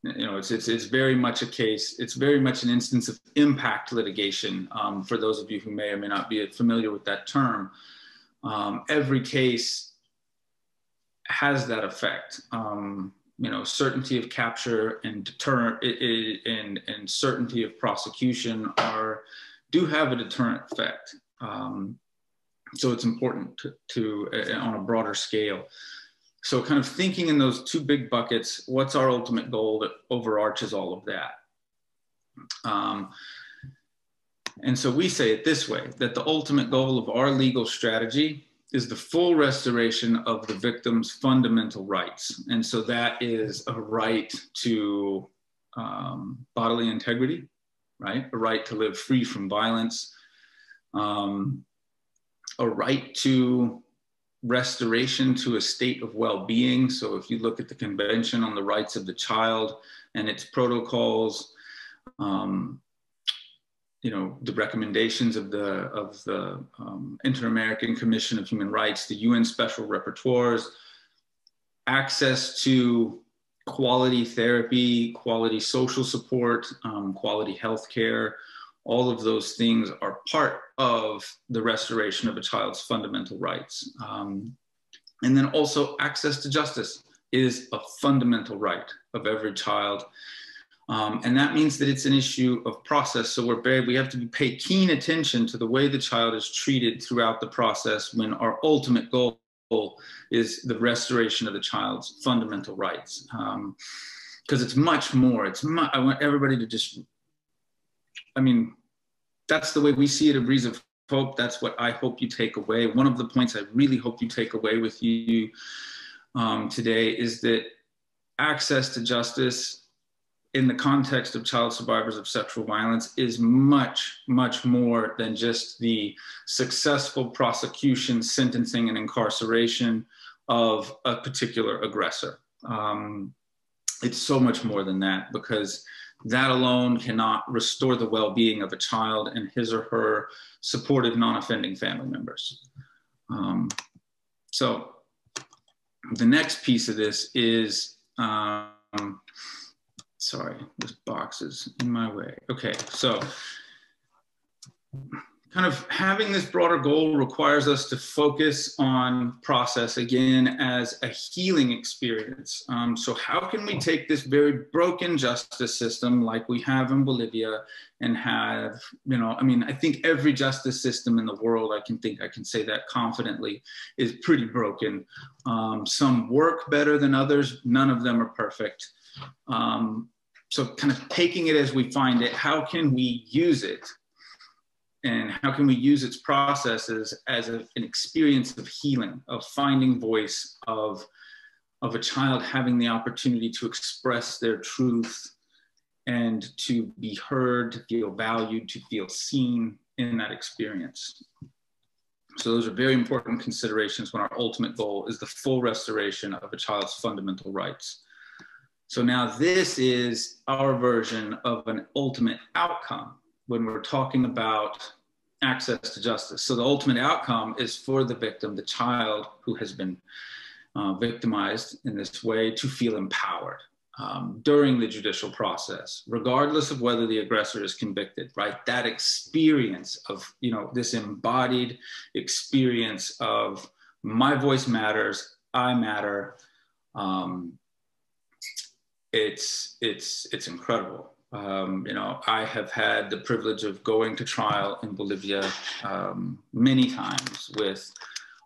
you know, it's very much a case, it's very much an instance of impact litigation. For those of you who may or may not be familiar with that term, every case has that effect. You know, certainty of capture and deterrent and certainty of prosecution do have a deterrent effect. So it's important to on a broader scale. So kind of thinking in those two big buckets, what's our ultimate goal that overarches all of that? And so we say it this way, that the ultimate goal of our legal strategy is the full restoration of the victim's fundamental rights. And so that is a right to bodily integrity, right? A right to live free from violence, a right to restoration to a state of well-being. So if you look at the Convention on the Rights of the Child and its protocols, you know, the recommendations of the Inter-American Commission of Human Rights, the UN Special Rapporteurs, access to quality therapy, quality social support, quality healthcare, all of those things are part of the restoration of a child's fundamental rights. And then also access to justice is a fundamental right of every child. And that means that it's an issue of process. So we have to pay keen attention to the way the child is treated throughout the process when our ultimate goal is the restoration of the child's fundamental rights. Because it's much more, I want everybody to just, I mean, that's the way we see it at Breeze of Hope. That's what I hope you take away. One of the points I really hope you take away with you today is that access to justice in the context of child survivors of sexual violence is much, much more than just the successful prosecution, sentencing, and incarceration of a particular aggressor. It's so much more than that, because that alone cannot restore the well-being of a child and his or her supportive non-offending family members. So the next piece of this is, sorry, this box is in my way. Okay, so kind of having this broader goal requires us to focus on process again as a healing experience. So how can we take this very broken justice system like we have in Bolivia and have, you know, I mean, I think every justice system in the world, I can say that confidently, is pretty broken. Some work better than others. None of them are perfect. So kind of taking it as we find it, how can we use it? And how can we use its processes as an experience of healing, of finding voice, of a child having the opportunity to express their truth and to be heard, to feel valued, to feel seen in that experience. So those are very important considerations when our ultimate goal is the full restoration of a child's fundamental rights. So now this is our version of an ultimate outcome when we're talking about access to justice. So the ultimate outcome is for the victim, the child who has been victimized in this way, to feel empowered during the judicial process, regardless of whether the aggressor is convicted, right? That experience of, you know, this embodied experience of my voice matters, I matter. It's incredible. You know, I have had the privilege of going to trial in Bolivia many times with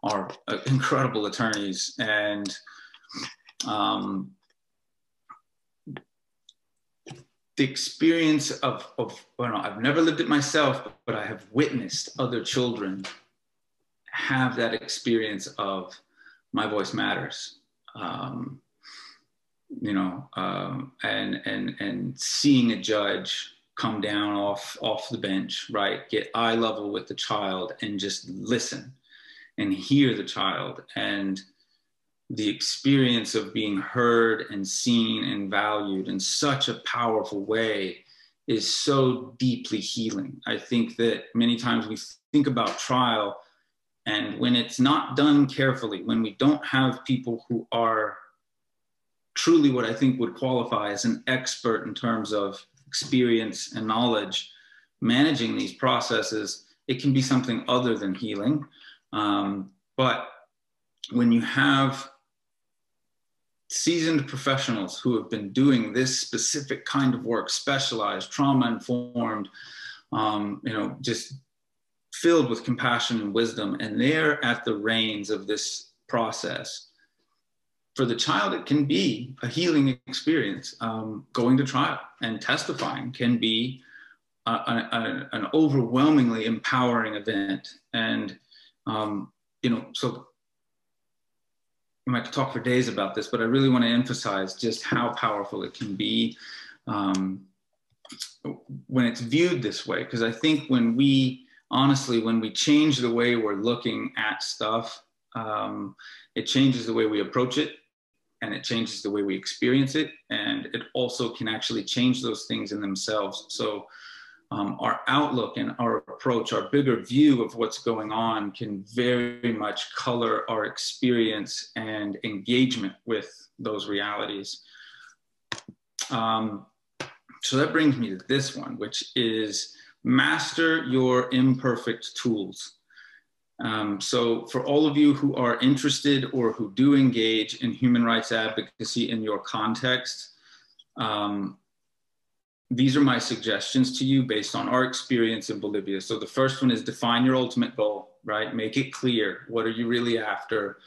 our incredible attorneys, and the experience of well, no, I've never lived it myself, but I have witnessed other children have that experience of my voice matters. You know, and seeing a judge come down off the bench, right, get eye level with the child and just listen and hear the child, and the experience of being heard and seen and valued in such a powerful way is so deeply healing. I think that many times we think about trial, and when it's not done carefully, when we don't have people who are truly what I think would qualify as an expert in terms of experience and knowledge managing these processes, it can be something other than healing. But when you have seasoned professionals who have been doing this specific kind of work, specialized, trauma-informed, just filled with compassion and wisdom, and they're at the reins of this process, for the child, it can be a healing experience. Going to trial and testifying can be an overwhelmingly empowering event. And, so I could talk for days about this, but I really want to emphasize just how powerful it can be when it's viewed this way. Because I think when we change the way we're looking at stuff, it changes the way we approach it, and it changes the way we experience it. And it also can actually change those things in themselves. So our outlook and our approach, our bigger view of what's going on, can very much color our experience and engagement with those realities. So that brings me to this one, which is master your imperfect tools. So for all of you who are interested or who do engage in human rights advocacy in your context, these are my suggestions to you based on our experience in Bolivia. So the first one is define your ultimate goal, right? Make it clear. What are you really after?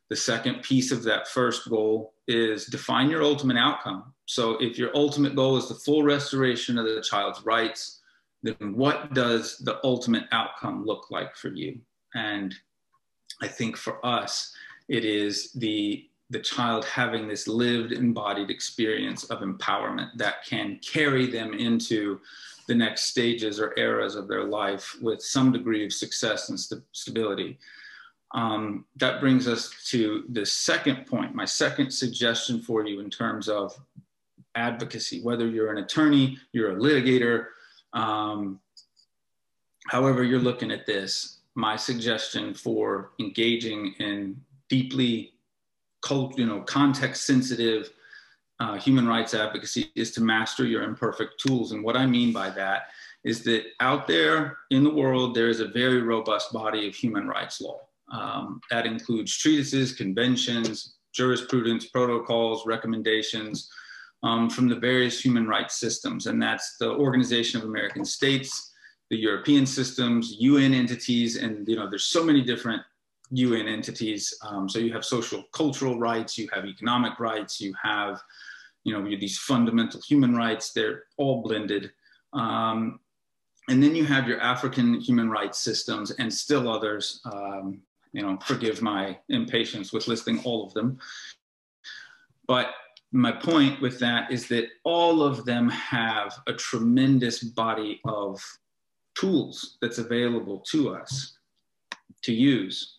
The second piece of that first goal is define your ultimate outcome. So if your ultimate goal is the full restoration of the child's rights, then what does the ultimate outcome look like for you? And I think for us, it is the child having this lived, embodied experience of empowerment that can carry them into the next stages or eras of their life with some degree of success and stability. That brings us to the second point, my second suggestion for you in terms of advocacy, whether you're an attorney, you're a litigator, however you're looking at this, my suggestion for engaging in deeply context-sensitive human rights advocacy is to master your imperfect tools. And what I mean by that is that out there in the world, there is a very robust body of human rights law. That includes treatises, conventions, jurisprudence, protocols, recommendations from the various human rights systems. And that's the Organization of American States, the European systems, UN entities, and there's so many different UN entities. So you have social, cultural rights, you have economic rights, you have, these fundamental human rights, they're all blended. And then you have your African human rights systems and still others, forgive my impatience with listing all of them. But my point with that is that all of them have a tremendous body of tools that's available to us to use.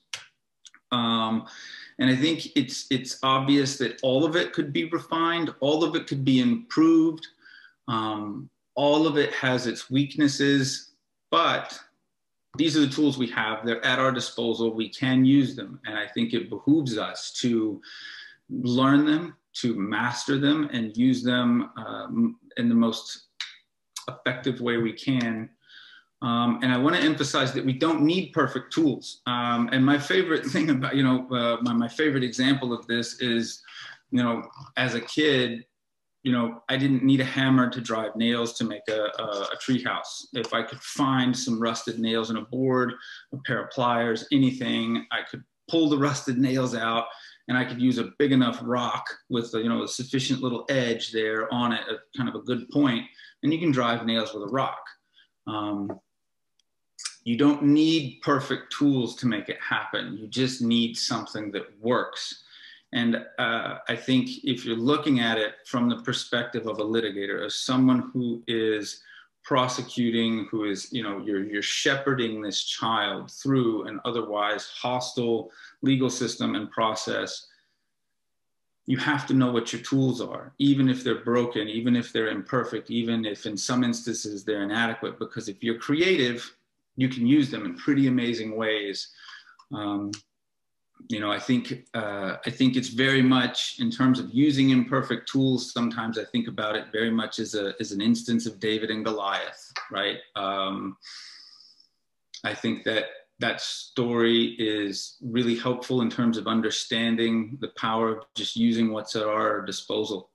And I think it's obvious that all of it could be refined, all of it could be improved, all of it has its weaknesses, but these are the tools we have. They're at our disposal. We can use them. And I think it behooves us to learn them, to master them, and use them in the most effective way we can. And I want to emphasize that we don't need perfect tools. And my favorite thing about, my favorite example of this is, as a kid, I didn't need a hammer to drive nails to make a tree house. If I could find some rusted nails in a board, a pair of pliers, anything, I could pull the rusted nails out, and I could use a big enough rock with a sufficient little edge there on it, kind of a good point, and you can drive nails with a rock. You don't need perfect tools to make it happen. You just need something that works. And I think if you're looking at it from the perspective of a litigator, as someone who is prosecuting, who is, you're shepherding this child through an otherwise hostile legal system and process, you have to know what your tools are, even if they're broken, even if they're imperfect, even if in some instances they're inadequate, because if you're creative, you can use them in pretty amazing ways. You know, I think it's very much in terms of using imperfect tools. Sometimes I think about it very much as an instance of David and Goliath, right? I think that story is really helpful in terms of understanding the power of just using what's at our disposal,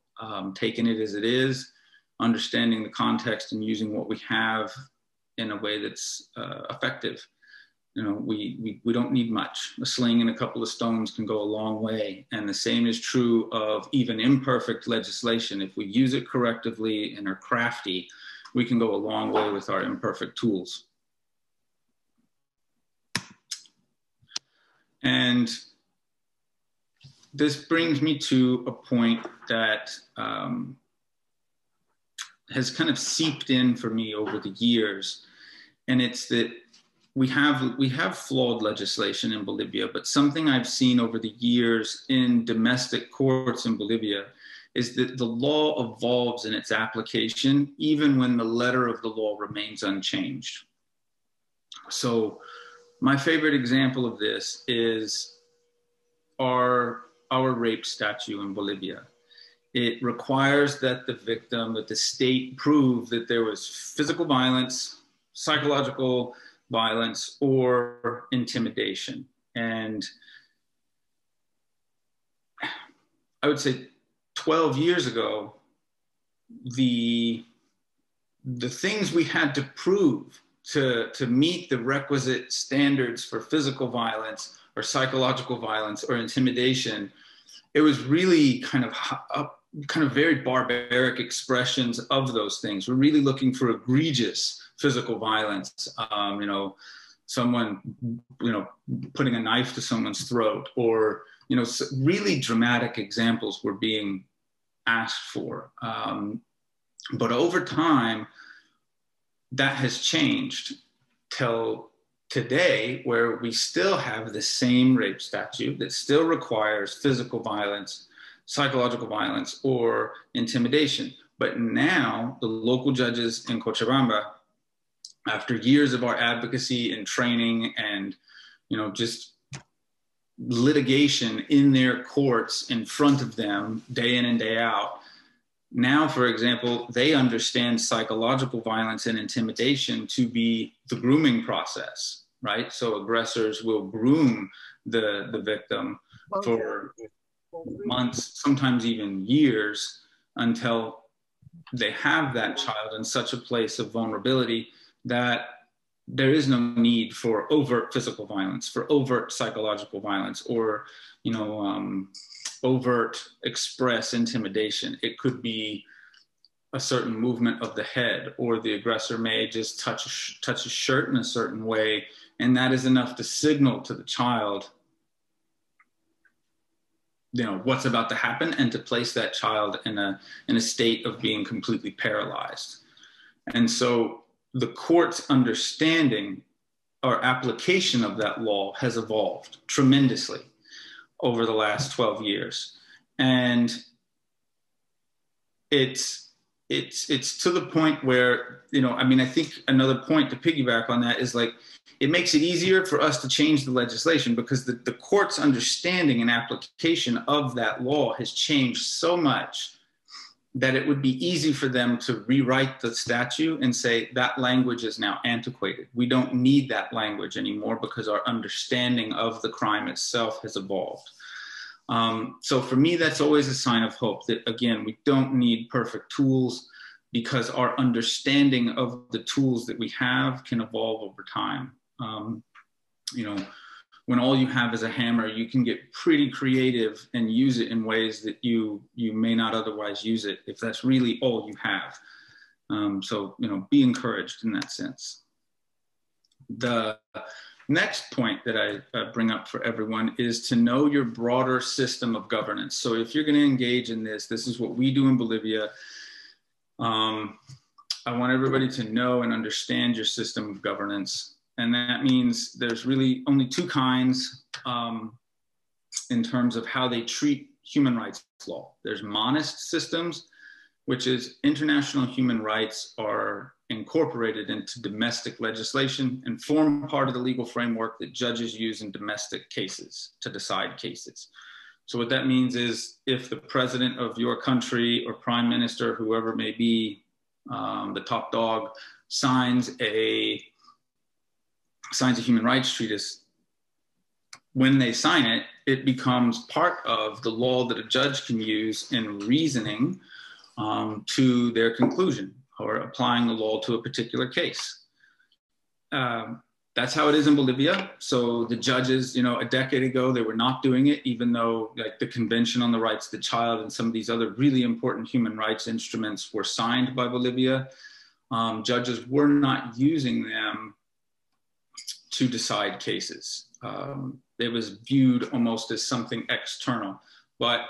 taking it as it is, understanding the context and using what we have in a way that's effective. You know, we don't need much. A sling and a couple of stones can go a long way. And the same is true of even imperfect legislation. If we use it correctively and are crafty, we can go a long way with our imperfect tools. And this brings me to a point that has kind of seeped in for me over the years. And it's that we have flawed legislation in Bolivia, but something I've seen over the years in domestic courts in Bolivia is that the law evolves in its application, even when the letter of the law remains unchanged. So my favorite example of this is our rape statute in Bolivia. It requires that the state prove that there was physical violence, psychological violence, or intimidation. And I would say 12 years ago, the things we had to prove to meet the requisite standards for physical violence or psychological violence or intimidation, it was really kind of very barbaric expressions of those things. We're really looking for egregious physical violence, you know, someone, you know, putting a knife to someone's throat, or, you know, really dramatic examples were being asked for. But over time, that has changed till today, where we still have the same rape statute that still requires physical violence, psychological violence, or intimidation. But now the local judges in Cochabamba, after years of our advocacy and training and, you know, just litigation in their courts in front of them day in and day out, now, for example, they understand psychological violence and intimidation to be the grooming process, right? So aggressors will groom the victim for months, sometimes even years, until they have that child in such a place of vulnerability that there is no need for overt physical violence, for overt psychological violence, or, you know, overt express intimidation. It could be a certain movement of the head, or the aggressor may just touch a shirt in a certain way, and that is enough to signal to the child, you know, what's about to happen, and to place that child in a state of being completely paralyzed. And so the court's understanding or application of that law has evolved tremendously over the last 12 years. And it's to the point where, you know, I mean, I think another point to piggyback on that is, like, it makes it easier for us to change the legislation, because the court's understanding and application of that law has changed so much that it would be easy for them to rewrite the statute and say that language is now antiquated. We don't need that language anymore because our understanding of the crime itself has evolved. So for me, that's always a sign of hope that, again, we don't need perfect tools, because our understanding of the tools that we have can evolve over time. You know, when all you have is a hammer, you can get pretty creative and use it in ways that you may not otherwise use it if that's really all you have. So, you know, be encouraged in that sense. The next point that I bring up for everyone is to know your broader system of governance. So if you're going to engage in this is what we do in Bolivia. I want everybody to know and understand your system of governance. And that means there's really only two kinds in terms of how they treat human rights law. There's monist systems which is international human rights are incorporated into domestic legislation and form part of the legal framework that judges use in domestic cases to decide cases. So what that means is if the president of your country or prime minister, whoever may be the top dog, signs a human rights treatise, when they sign it, it becomes part of the law that a judge can use in reasoning to their conclusion or applying the law to a particular case. That's how it is in Bolivia. So the judges, a decade ago, they were not doing it, even though like the Convention on the Rights of the Child and some of these other really important human rights instruments were signed by Bolivia. Judges were not using them to decide cases. It was viewed almost as something external. But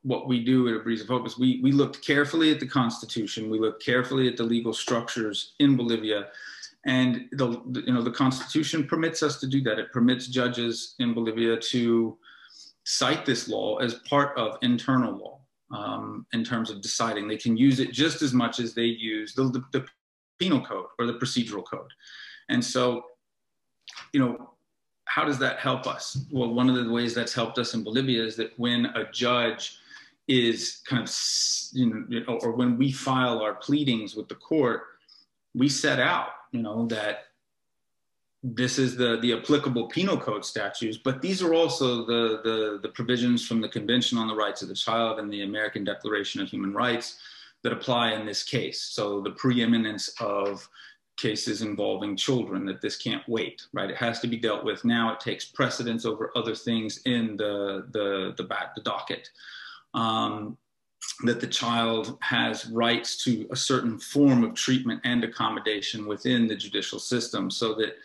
what we do at A Breeze of Hope is we looked carefully at the Constitution, we looked carefully at the legal structures in Bolivia, and the Constitution permits us to do that. It permits judges in Bolivia to cite this law as part of internal law in terms of deciding. They can use it just as much as they use the penal code or the procedural code. And so, how does that help us? Well, one of the ways that's helped us in Bolivia is that when a judge is kind of, or when we file our pleadings with the court, we set out, that this is the applicable penal code statutes, but these are also the provisions from the Convention on the Rights of the Child and the American Declaration of Human Rights that apply in this case. So the preeminence of cases involving children, that this can't wait, right? It has to be dealt with now. It takes precedence over other things in the docket. That the child has rights to a certain form of treatment and accommodation within the judicial system, so that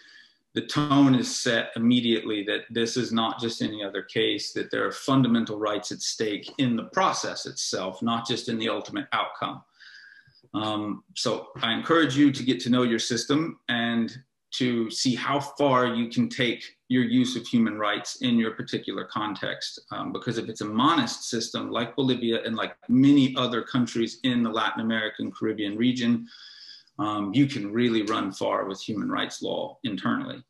the tone is set immediately that this is not just any other case, that there are fundamental rights at stake in the process itself, not just in the ultimate outcome. So I encourage you to get to know your system and to see how far you can take your use of human rights in your particular context. Because if it's a monist system like Bolivia and like many other countries in the Latin American Caribbean region, you can really run far with human rights law internally.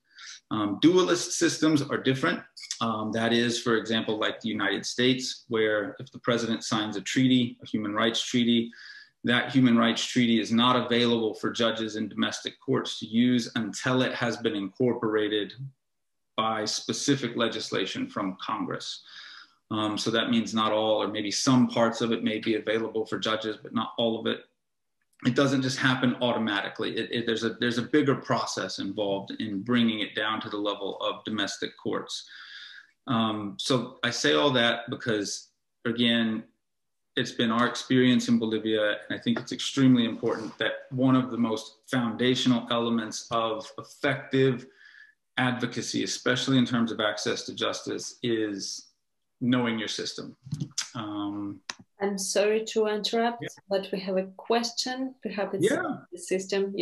Dualist systems are different. That is, for example, like the United States, where if the president signs a treaty, a human rights treaty, that human rights treaty is not available for judges in domestic courts to use until it has been incorporated by specific legislation from Congress. So that means not all, or maybe some parts of it may be available for judges, but not all of it. It doesn't just happen automatically. There's a bigger process involved in bringing it down to the level of domestic courts. So I say all that because, again, it's been our experience in Bolivia, and I think it's extremely important that one of the most foundational elements of effective advocacy, especially in terms of access to justice, is knowing your system. I'm sorry to interrupt, but we have a question. Perhaps it's the system,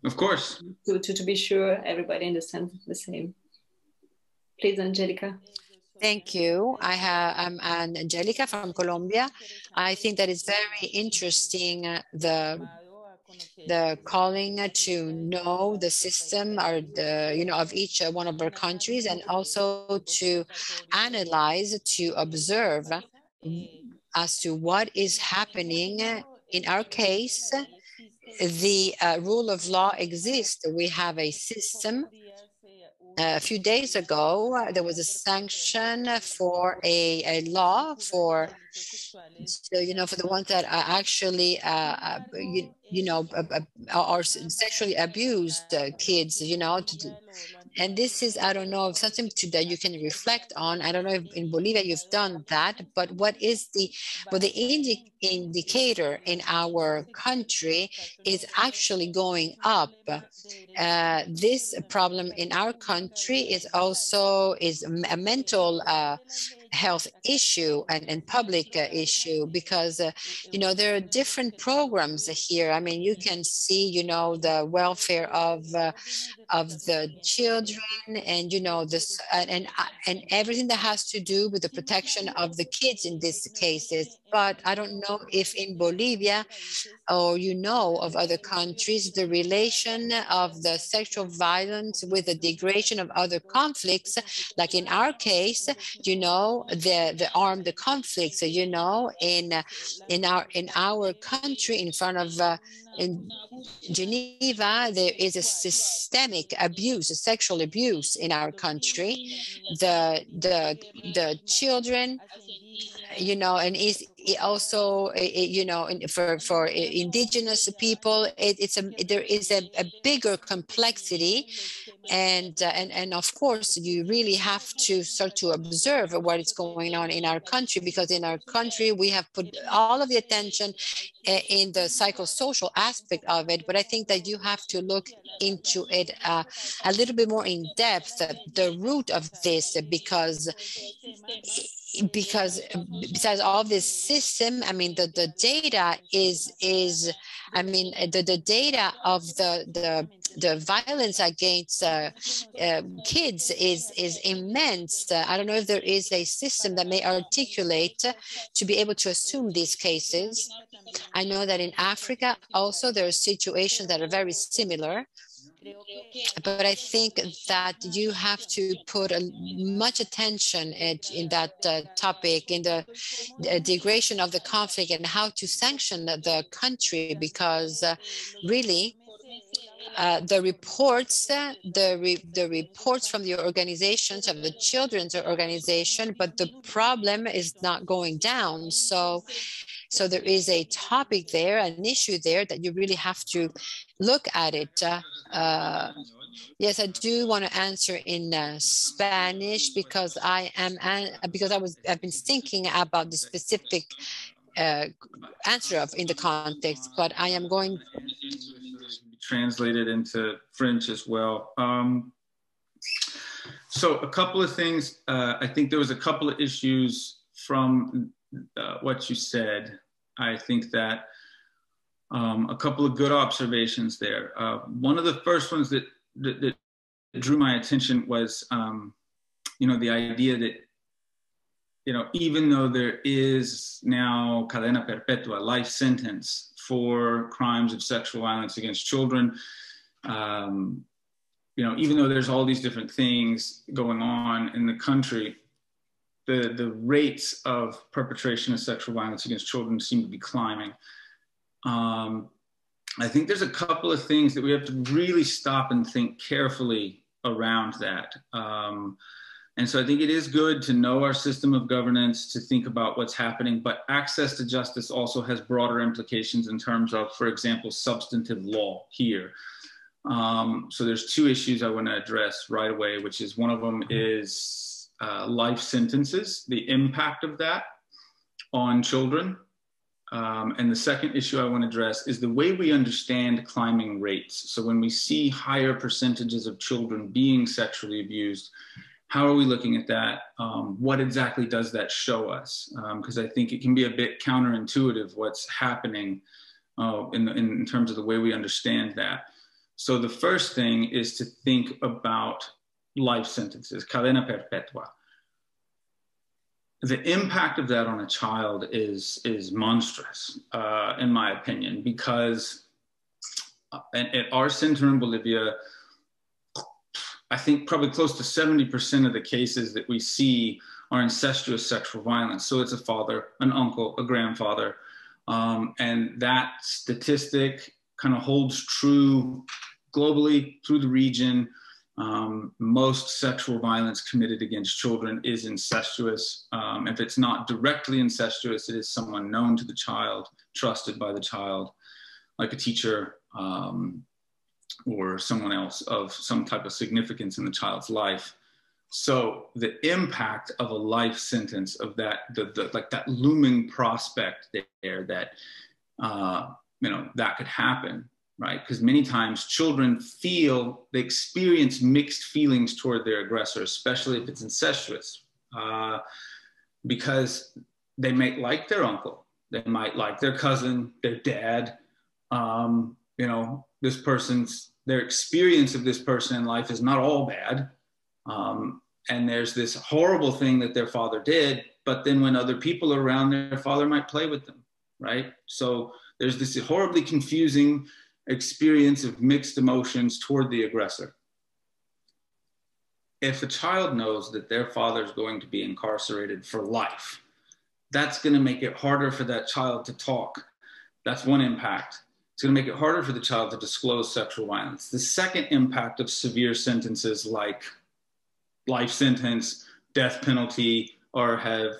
Of course. To be sure everybody understands the same. Please, Angelica. Thank you. I'm Angelica from Colombia. I think that is very interesting, the calling to know the system or of each one of our countries, and also to analyze, to observe as to what is happening. In our case, the rule of law exists. We have a system. A few days ago, there was a sanction for a law for, for the ones that are actually, are sexually abused kids, and this is, I don't know, something that you can reflect on. I don't know if in Bolivia you've done that, but what is the indicator in our country is actually going up. This problem in our country is also a mental health issue and public issue, because you know, there are different programs here. I mean, you can see, you know, the welfare of the children, and you know, this and everything that has to do with the protection of the kids in these cases. But I don't know if in Bolivia, or you know, of other countries, the relation of the sexual violence with the degradation of other conflicts, like in our case, you know, the armed conflicts, you know, in our country, in front of in Geneva, there is a systemic abuse, a sexual abuse in our country. The children, you know, and is also, you know, for indigenous people, there is a bigger complexity, and of course, you really have to start to observe what is going on in our country, because in our country we have put all of the attention in the psychosocial aspect of it. But I think that you have to look into it a little bit more in depth, the root of this, because besides all this system, I mean, the data is I mean, the data of the violence against kids is immense. I don't know if there is a system that may articulate to be able to assume these cases. I know that in Africa also there are situations that are very similar. But I think that you have to put much attention in that topic, in the degradation of the conflict, and how to sanction the country, because really the reports from the organizations, of the children's organization, but the problem is not going down. So there is a topic there, an issue there, that you really have to look at it. Yes, I do want to answer in Spanish, because I've been thinking about the specific answer in the context, but I am going translated into French as well. So a couple of things. I think there was a couple of issues from what you said. I think that a couple of good observations there. One of the first ones that drew my attention was, you know, the idea that, you know, even though there is now cadena perpetua, life sentence for crimes of sexual violence against children, you know, even though there's all these different things going on in the country, the rates of perpetration of sexual violence against children seem to be climbing. I think there's a couple of things that we have to really stop and think carefully around that. And so I think it is good to know our system of governance, to think about what's happening, but access to justice also has broader implications in terms of, for example, substantive law here. So there's two issues I want to address right away, which is, one of them is life sentences, the impact of that on children. And the second issue I want to address is the way we understand climbing rates. So when we see higher percentages of children being sexually abused, how are we looking at that? What exactly does that show us? Because I think it can be a bit counterintuitive what's happening in terms of the way we understand that. So the first thing is to think about life sentences, cadena perpetua. The impact of that on a child is monstrous, in my opinion, because at our center in Bolivia, I think probably close to 70% of the cases that we see are incestuous sexual violence. So it's a father, an uncle, a grandfather. And that statistic kind of holds true globally through the region. Most sexual violence committed against children is incestuous. If it's not directly incestuous, it is someone known to the child, trusted by the child, like a teacher, or someone else of some type of significance in the child's life. So the impact of a life sentence, of that, like that looming prospect there that, you know, that could happen, right? Because many times children they experience mixed feelings toward their aggressor, especially if it's incestuous. because they might like their uncle, they might like their cousin, their dad. You know, their experience of this person in life is not all bad. And there's this horrible thing that their father did, but then when other people are around, their father might play with them, right? So there's this horribly confusing experience of mixed emotions toward the aggressor. If a child knows that their father is going to be incarcerated for life, that's going to make it harder for that child to talk. That's one impact. It's going to make it harder for the child to disclose sexual violence. The second impact of severe sentences like life sentence, death penalty, or have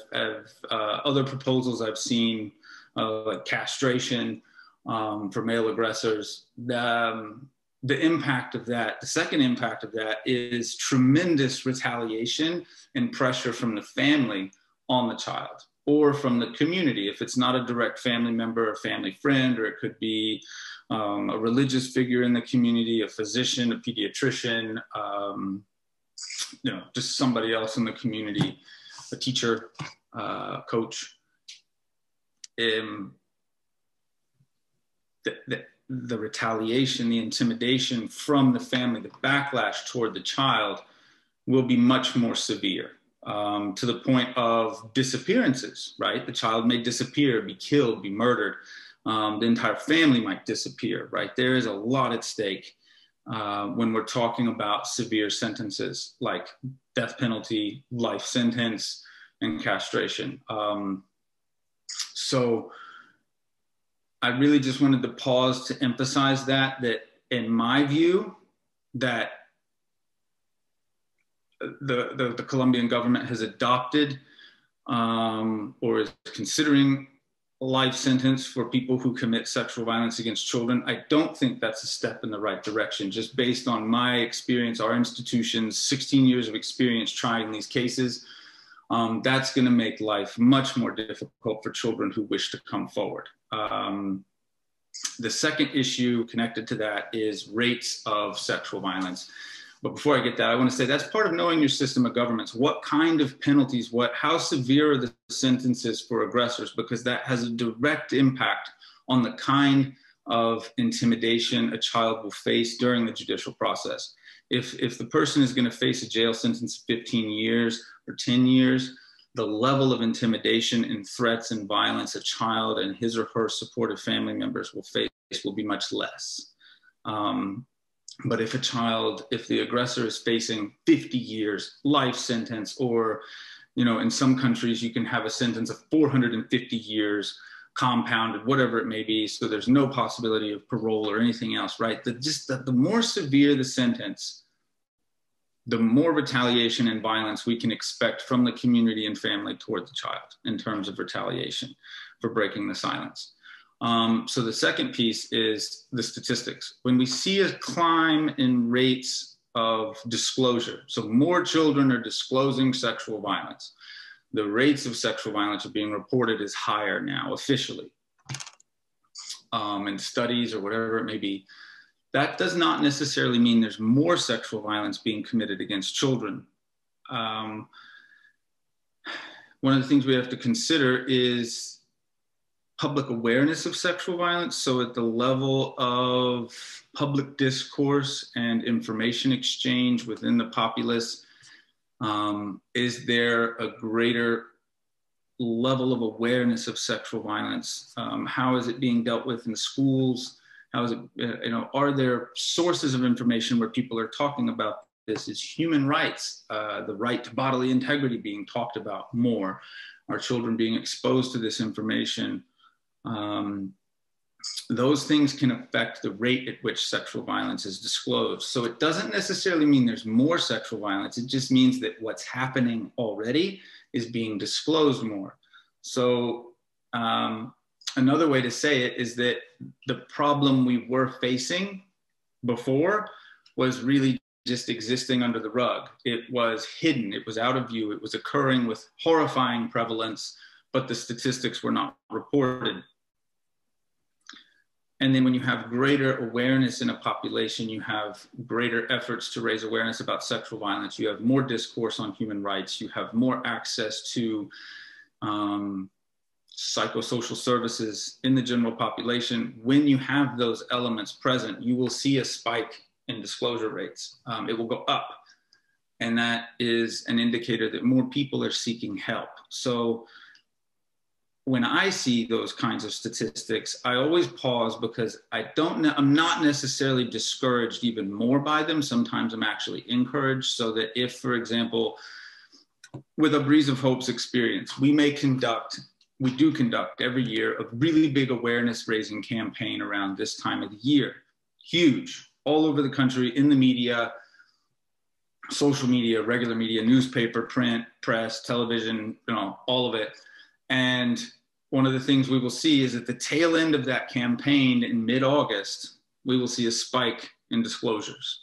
other proposals I've seen, like castration for male aggressors, the impact of that, the second impact of that is tremendous retaliation and pressure from the family on the child, or from the community. If it's not a direct family member or family friend, or it could be a religious figure in the community, a physician, a pediatrician, you know, just somebody else in the community, a teacher, coach. The retaliation, the intimidation from the family, the backlash toward the child will be much more severe, to the point of disappearances, right? The child may disappear, be killed, be murdered. The entire family might disappear, right? There is a lot at stake when we're talking about severe sentences like death penalty, life sentence, and castration. So I really just wanted to pause to emphasize that in my view, that the Colombian government has adopted or is considering a life sentence for people who commit sexual violence against children. I don't think that's a step in the right direction, just based on my experience, our institution's 16 years of experience trying these cases. That's going to make life much more difficult for children who wish to come forward. The second issue connected to that is rates of sexual violence. But before I get that, I want to say that's part of knowing your system of governments. What kind of penalties, how severe are the sentences for aggressors? Because that has a direct impact on the kind of intimidation a child will face during the judicial process. If the person is going to face a jail sentence of 15 years or 10 years, the level of intimidation and threats and violence a child and his or her supportive family members will face will be much less. But if the aggressor is facing 50 years, life sentence, or, you know, in some countries you can have a sentence of 450 years compounded, whatever it may be, so there's no possibility of parole or anything else, right? The more severe the sentence, the more retaliation and violence we can expect from the community and family toward the child in terms of retaliation for breaking the silence. So the second piece is the statistics. When we see a climb in rates of disclosure, so more children are disclosing sexual violence, the rates of sexual violence are being reported as higher now officially in studies or whatever it may be. That does not necessarily mean there's more sexual violence being committed against children. One of the things we have to consider is public awareness of sexual violence. So at the level of public discourse and information exchange within the populace, is there a greater level of awareness of sexual violence? How is it being dealt with in schools? How is it, you know, are there sources of information where people are talking about this? Is human rights, the right to bodily integrity being talked about more? Are children being exposed to this information? Those things can affect the rate at which sexual violence is disclosed. So it doesn't necessarily mean there's more sexual violence. It just means that what's happening already is being disclosed more. So another way to say it is that the problem we were facing before was really just existing under the rug. It was hidden, it was out of view, it was occurring with horrifying prevalence, but the statistics were not reported. And then when you have greater awareness in a population, you have greater efforts to raise awareness about sexual violence, you have more discourse on human rights, you have more access to psychosocial services in the general population, when you have those elements present, you will see a spike in disclosure rates. It will go up. And that is an indicator that more people are seeking help. So when I see those kinds of statistics, I always pause, because I'm not necessarily discouraged even more by them. Sometimes I'm actually encouraged, so that if, for example, with a Breeze of Hope's experience, we do conduct every year a really big awareness raising campaign around this time of the year. Huge, all over the country, in the media, social media, regular media, newspaper, print, press, television, all of it. And one of the things we will see is at the tail end of that campaign in mid-August, we will see a spike in disclosures.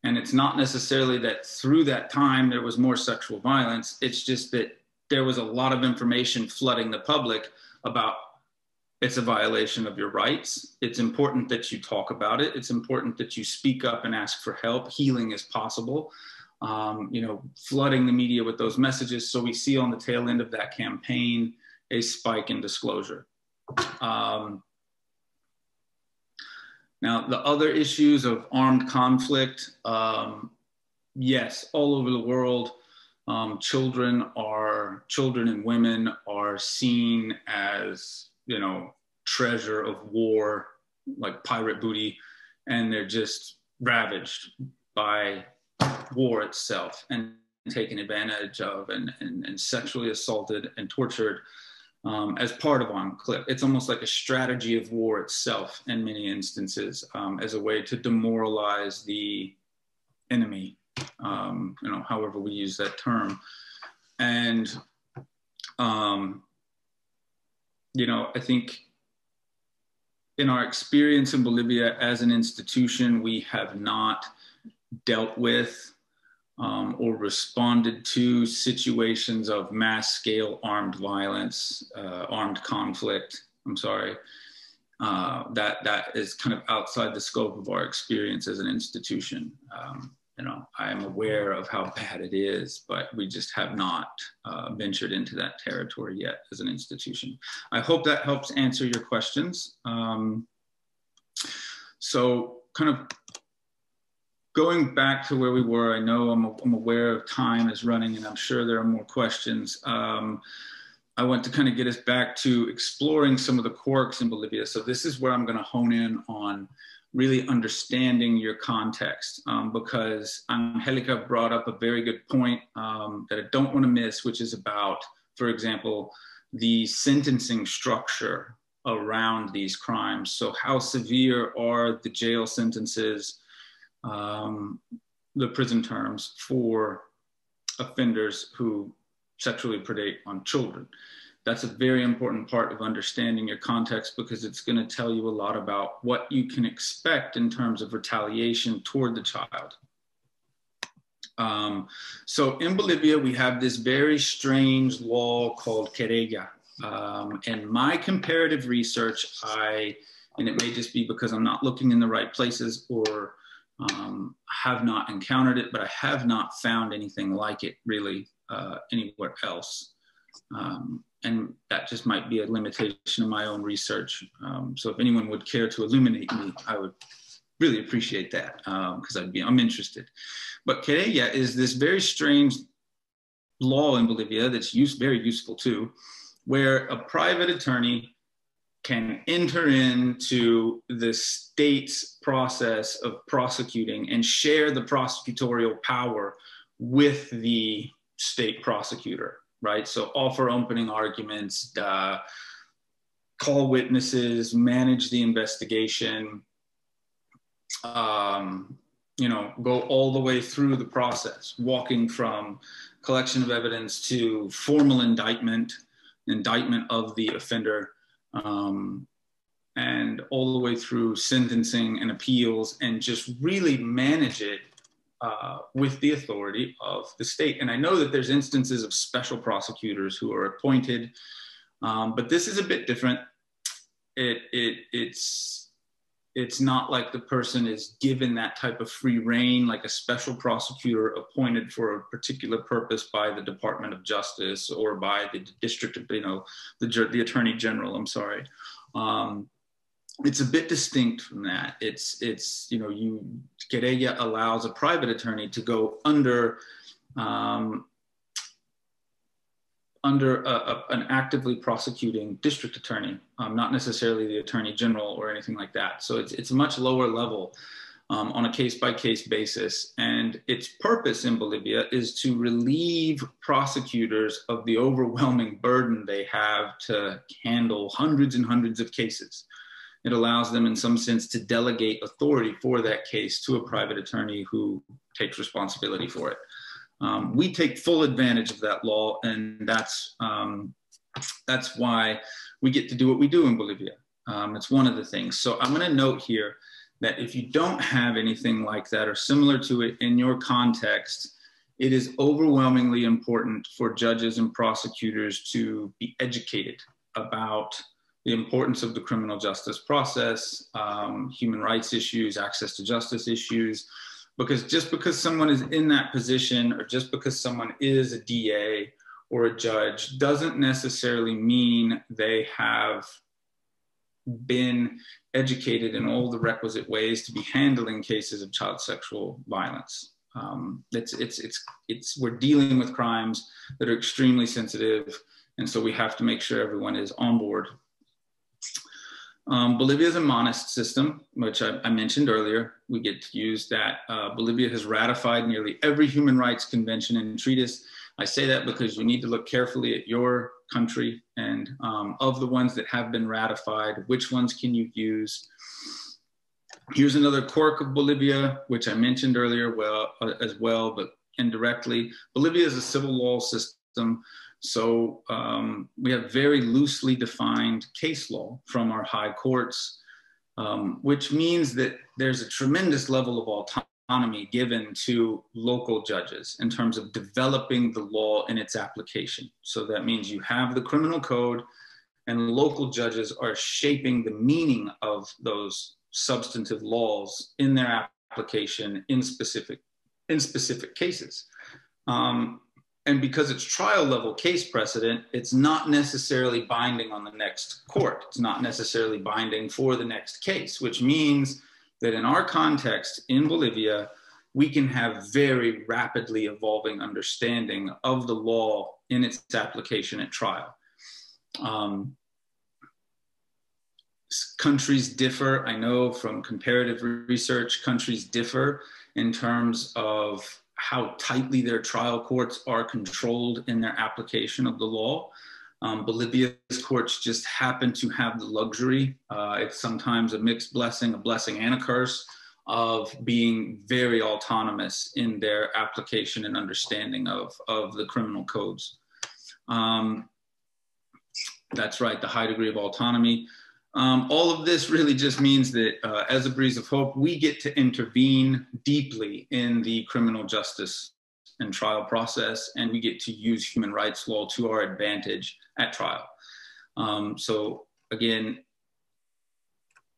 And it's not necessarily that through that time there was more sexual violence. It's just that there was a lot of information flooding the public about it's a violation of your rights. It's important that you talk about it. It's important that you speak up and ask for help. Healing is possible. Flooding the media with those messages. So we see on the tail end of that campaign a spike in disclosure. Now, the other issues of armed conflict, yes, all over the world, children and women are seen as, treasure of war, like pirate booty, and they're just ravaged by war itself and taken advantage of and sexually assaulted and tortured as part of conflict. It's almost like a strategy of war itself in many instances, as a way to demoralize the enemy, however we use that term. And, I think in our experience in Bolivia as an institution, we have not dealt with or responded to situations of mass scale armed violence, armed conflict. That is kind of outside the scope of our experience as an institution. I am aware of how bad it is, but we just have not ventured into that territory yet as an institution. I hope that helps answer your questions. So kind of going back to where we were, I know I'm aware of time is running and I'm sure there are more questions. I want to kind of get us back to exploring some of the quirks in Bolivia. So this is where I'm going to hone in on really understanding your context, because Angelica brought up a very good point that I don't want to miss, which is about, for example, the sentencing structure around these crimes. So how severe are the jail sentences, the prison terms for offenders who sexually predate on children? That's a very important part of understanding your context, because it's going to tell you a lot about what you can expect in terms of retaliation toward the child. So in Bolivia, we have this very strange law called querella. And my comparative research, and it may just be because I'm not looking in the right places or have not encountered it, but I have not found anything like it really anywhere else. And that just might be a limitation of my own research. So if anyone would care to illuminate me, I would really appreciate that, because I'm interested. But querella is this very strange law in Bolivia that's very useful too, where a private attorney can enter into the state's process of prosecuting and share the prosecutorial power with the state prosecutor, right? So offer opening arguments, call witnesses, manage the investigation, go all the way through the process, walking from collection of evidence to formal indictment of the offender, and all the way through sentencing and appeals, and just really manage it with the authority of the state. And I know that there's instances of special prosecutors who are appointed, but this is a bit different. It's it's not like the person is given that type of free reign, like a special prosecutor appointed for a particular purpose by the Department of Justice or by the district, the Attorney General, I'm sorry. It's a bit distinct from that. Querella allows a private attorney to go under an actively prosecuting district attorney, not necessarily the attorney general or anything like that. So it's a much lower level on a case-by-case basis. And its purpose in Bolivia is to relieve prosecutors of the overwhelming burden they have to handle hundreds and hundreds of cases. It allows them in some sense to delegate authority for that case to a private attorney who takes responsibility for it. We take full advantage of that law, and that's why we get to do what we do in Bolivia. It's one of the things. So I'm going to note here that if you don't have anything like that or similar to it in your context, it is overwhelmingly important for judges and prosecutors to be educated about the importance of the criminal justice process, human rights issues, access to justice issues. Because just because someone is in that position or just because someone is a DA or a judge doesn't necessarily mean they have been educated in all the requisite ways to be handling cases of child sexual violence. We're dealing with crimes that are extremely sensitive, and so we have to make sure everyone is on board. Bolivia is a monist system, which I mentioned earlier. We get to use that. Bolivia has ratified nearly every human rights convention and treatise. I say that because you need to look carefully at your country and of the ones that have been ratified, which ones can you use? Here's another quirk of Bolivia, which I mentioned earlier as well, but indirectly. Bolivia is a civil law system. So we have very loosely defined case law from our high courts, which means that there's a tremendous level of autonomy given to local judges in terms of developing the law and its application. So that means you have the criminal code and local judges are shaping the meaning of those substantive laws in their application in specific cases. And because it's trial level case precedent, it's not necessarily binding on the next court. It's not necessarily binding for the next case, which means that in our context in Bolivia, we can have very rapidly evolving understanding of the law in its application at trial. Countries differ. I know from comparative research, countries differ in terms of how tightly their trial courts are controlled in their application of the law. Bolivia's courts just happen to have the luxury. It's sometimes a mixed blessing, a blessing and a curse, of being very autonomous in their application and understanding of the criminal codes. That's right, the high degree of autonomy. All of this really just means that as a Breeze of Hope, we get to intervene deeply in the criminal justice and trial process, and we get to use human rights law to our advantage at trial. So again,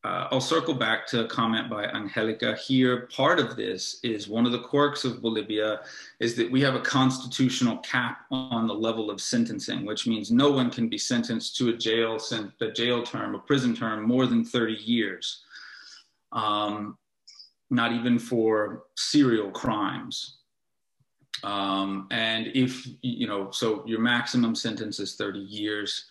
I'll circle back to a comment by Angelica here. Part of this is one of the quirks of Bolivia is that we have a constitutional cap on the level of sentencing, which means no one can be sentenced to a jail term, a prison term, more than 30 years. Not even for serial crimes. And if, so your maximum sentence is 30 years.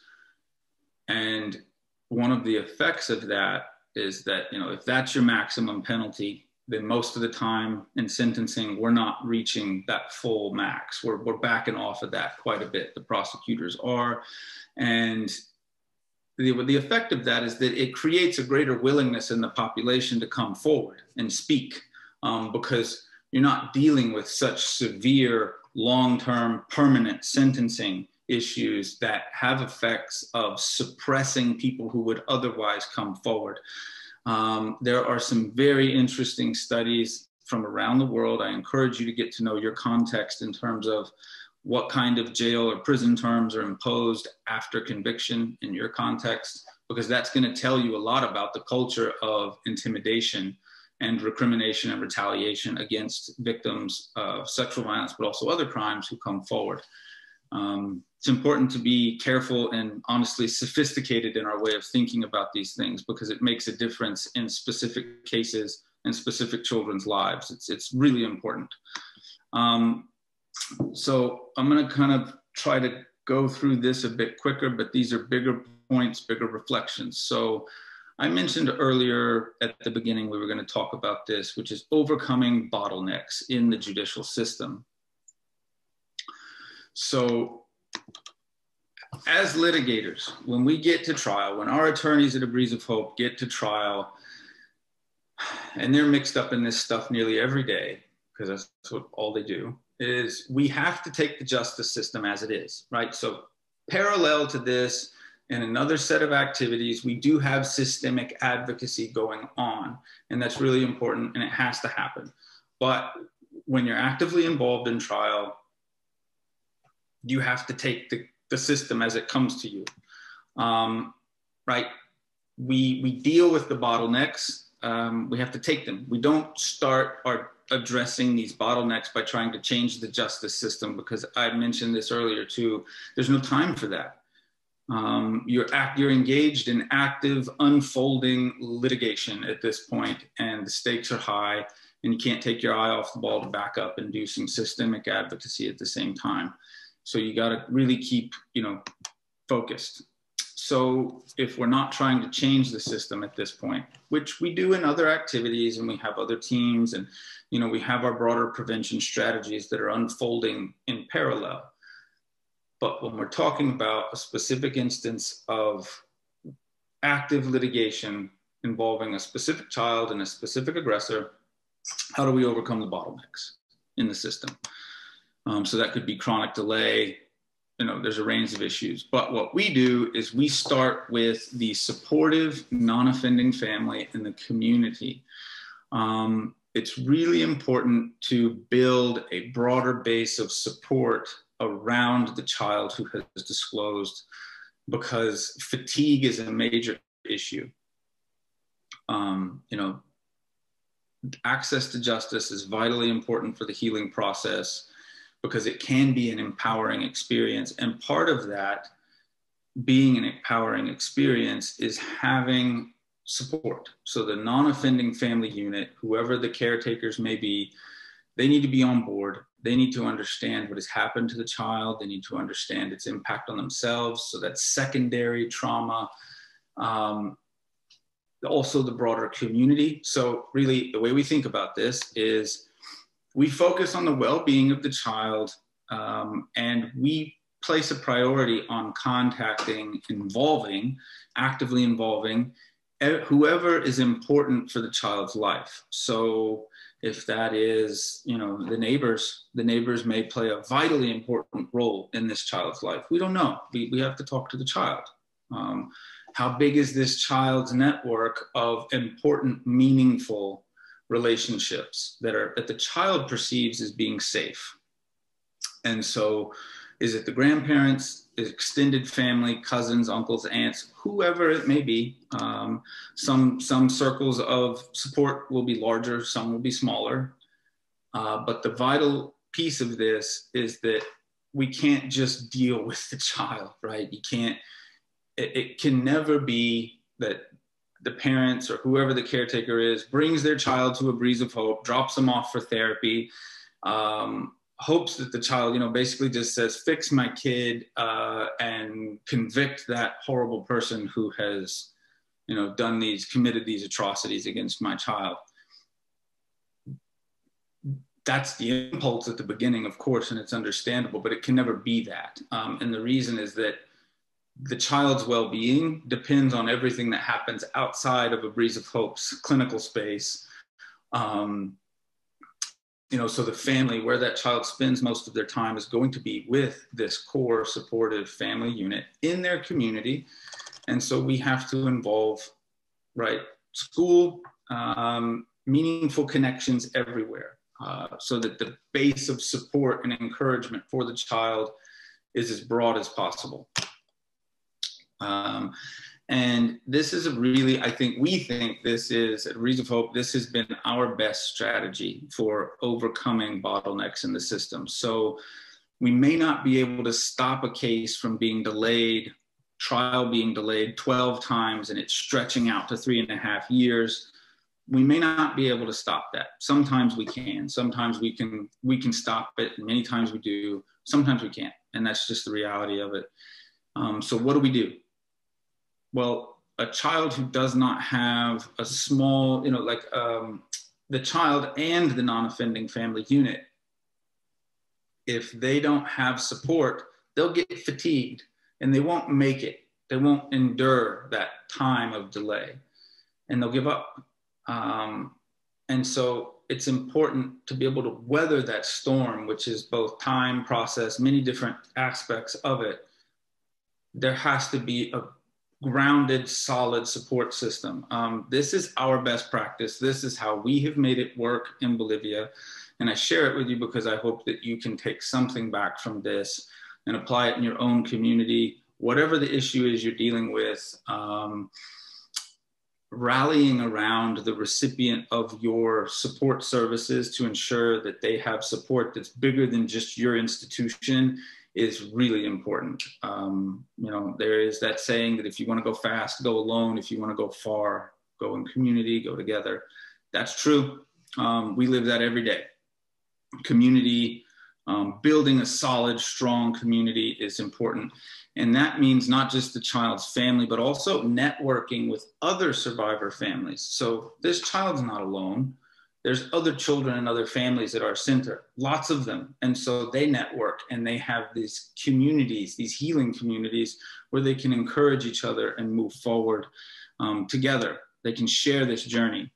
And one of the effects of that is that, if that's your maximum penalty, then most of the time in sentencing, we're not reaching that full max. We're backing off of that quite a bit. The prosecutors are. And the effect of that is that it creates a greater willingness in the population to come forward and speak, because you're not dealing with such severe, long-term, permanent sentencing issues that have effects of suppressing people who would otherwise come forward. There are some very interesting studies from around the world. I encourage you to get to know your context in terms of what kind of jail or prison terms are imposed after conviction in your context. because that's going to tell you a lot about the culture of intimidation and recrimination and retaliation against victims of sexual violence, but also other crimes who come forward. It's important to be careful and honestly sophisticated in our way of thinking about these things, because it makes a difference in specific cases and specific children's lives. It's really important. So I'm going to kind of try to go through this a bit quicker, but these are bigger points, bigger reflections. So I mentioned earlier at the beginning, we were going to talk about this, which is overcoming bottlenecks in the judicial system. So as litigators, when we get to trial, when our attorneys at A Breeze of Hope get to trial, and they're mixed up in this stuff nearly every day, because that's what all they do, is we have to take the justice system as it is, right? So parallel to this, in another set of activities, we do have systemic advocacy going on, and that's really important, and it has to happen. But when you're actively involved in trial, you have to take the system as it comes to you, right? We deal with the bottlenecks. We have to take them. We don't start addressing these bottlenecks by trying to change the justice system, because I mentioned this earlier too. There's no time for that. You're engaged in active, unfolding litigation at this point, and the stakes are high, and you can't take your eye off the ball to back up and do some systemic advocacy at the same time. So you got to really keep, focused. So if we're not trying to change the system at this point, which we do in other activities, and we have other teams, and we have our broader prevention strategies that are unfolding in parallel. But when we're talking about a specific instance of active litigation involving a specific child and a specific aggressor, how do we overcome the bottlenecks in the system? So that could be chronic delay. There's a range of issues. But what we do is we start with the supportive, non-offending family in the community. It's really important to build a broader base of support around the child who has disclosed, because fatigue is a major issue. Access to justice is vitally important for the healing process, because it can be an empowering experience. And part of that being an empowering experience is having support. So the non-offending family unit, whoever the caretakers may be, they need to be on board. They need to understand what has happened to the child. They need to understand its impact on themselves. So that's secondary trauma. Also the broader community. So really the way we think about this is we focus on the well-being of the child, and we place a priority on contacting, actively involving whoever is important for the child's life. So if that is, the neighbors may play a vitally important role in this child's life. We don't know. We have to talk to the child. How big is this child's network of important, meaningful relationships that the child perceives as being safe? And so is it the grandparents, extended family, cousins, uncles, aunts, whoever it may be? Some circles of support will be larger, some will be smaller. But the vital piece of this is that we can't just deal with the child, right? It can never be that the parents or whoever the caretaker is brings their child to A Breeze of Hope, drops them off for therapy, hopes that the child, basically just says, fix my kid, and convict that horrible person who has, committed these atrocities against my child. That's the impulse at the beginning, of course, and it's understandable, but it can never be that. And the reason is that the child's well-being depends on everything that happens outside of A Breeze of Hope's clinical space. So the family, where that child spends most of their time, is going to be with this core supportive family unit in their community. And so we have to involve, school, meaningful connections everywhere, so that the base of support and encouragement for the child is as broad as possible. And this is we think this is, at Wreaths of Hope, this has been our best strategy for overcoming bottlenecks in the system. So we may not be able to stop a case from being delayed, trial being delayed 12 times and it's stretching out to 3.5 years. We may not be able to stop that. Sometimes we can. Sometimes we can stop it. And many times we do. Sometimes we can't. And that's just the reality of it. So what do? Well, a child who does not have a small, the child and the non-offending family unit, if they don't have support, they'll get fatigued and they won't make it. They won't endure that time of delay and they'll give up. And so it's important to be able to weather that storm, which is both time, process, many different aspects of it. There has to be a grounded, solid support system. This is our best practice. This is how we have made it work in Bolivia. And I share it with you because I hope that you can take something back from this and apply it in your own community, whatever the issue is you're dealing with. Rallying around the recipient of your support services to ensure that they have support that's bigger than just your institution is really important. There is that saying that if you want to go fast, go alone. If you want to go far, go in community, go together. That's true. We live that every day. Community, building a solid, strong community is important. And that means not just the child's family, but also networking with other survivor families. So this child's not alone. There's other children and other families at our center, lots of them. And so they network and they have these communities, these healing communities where they can encourage each other and move forward together. They can share this journey.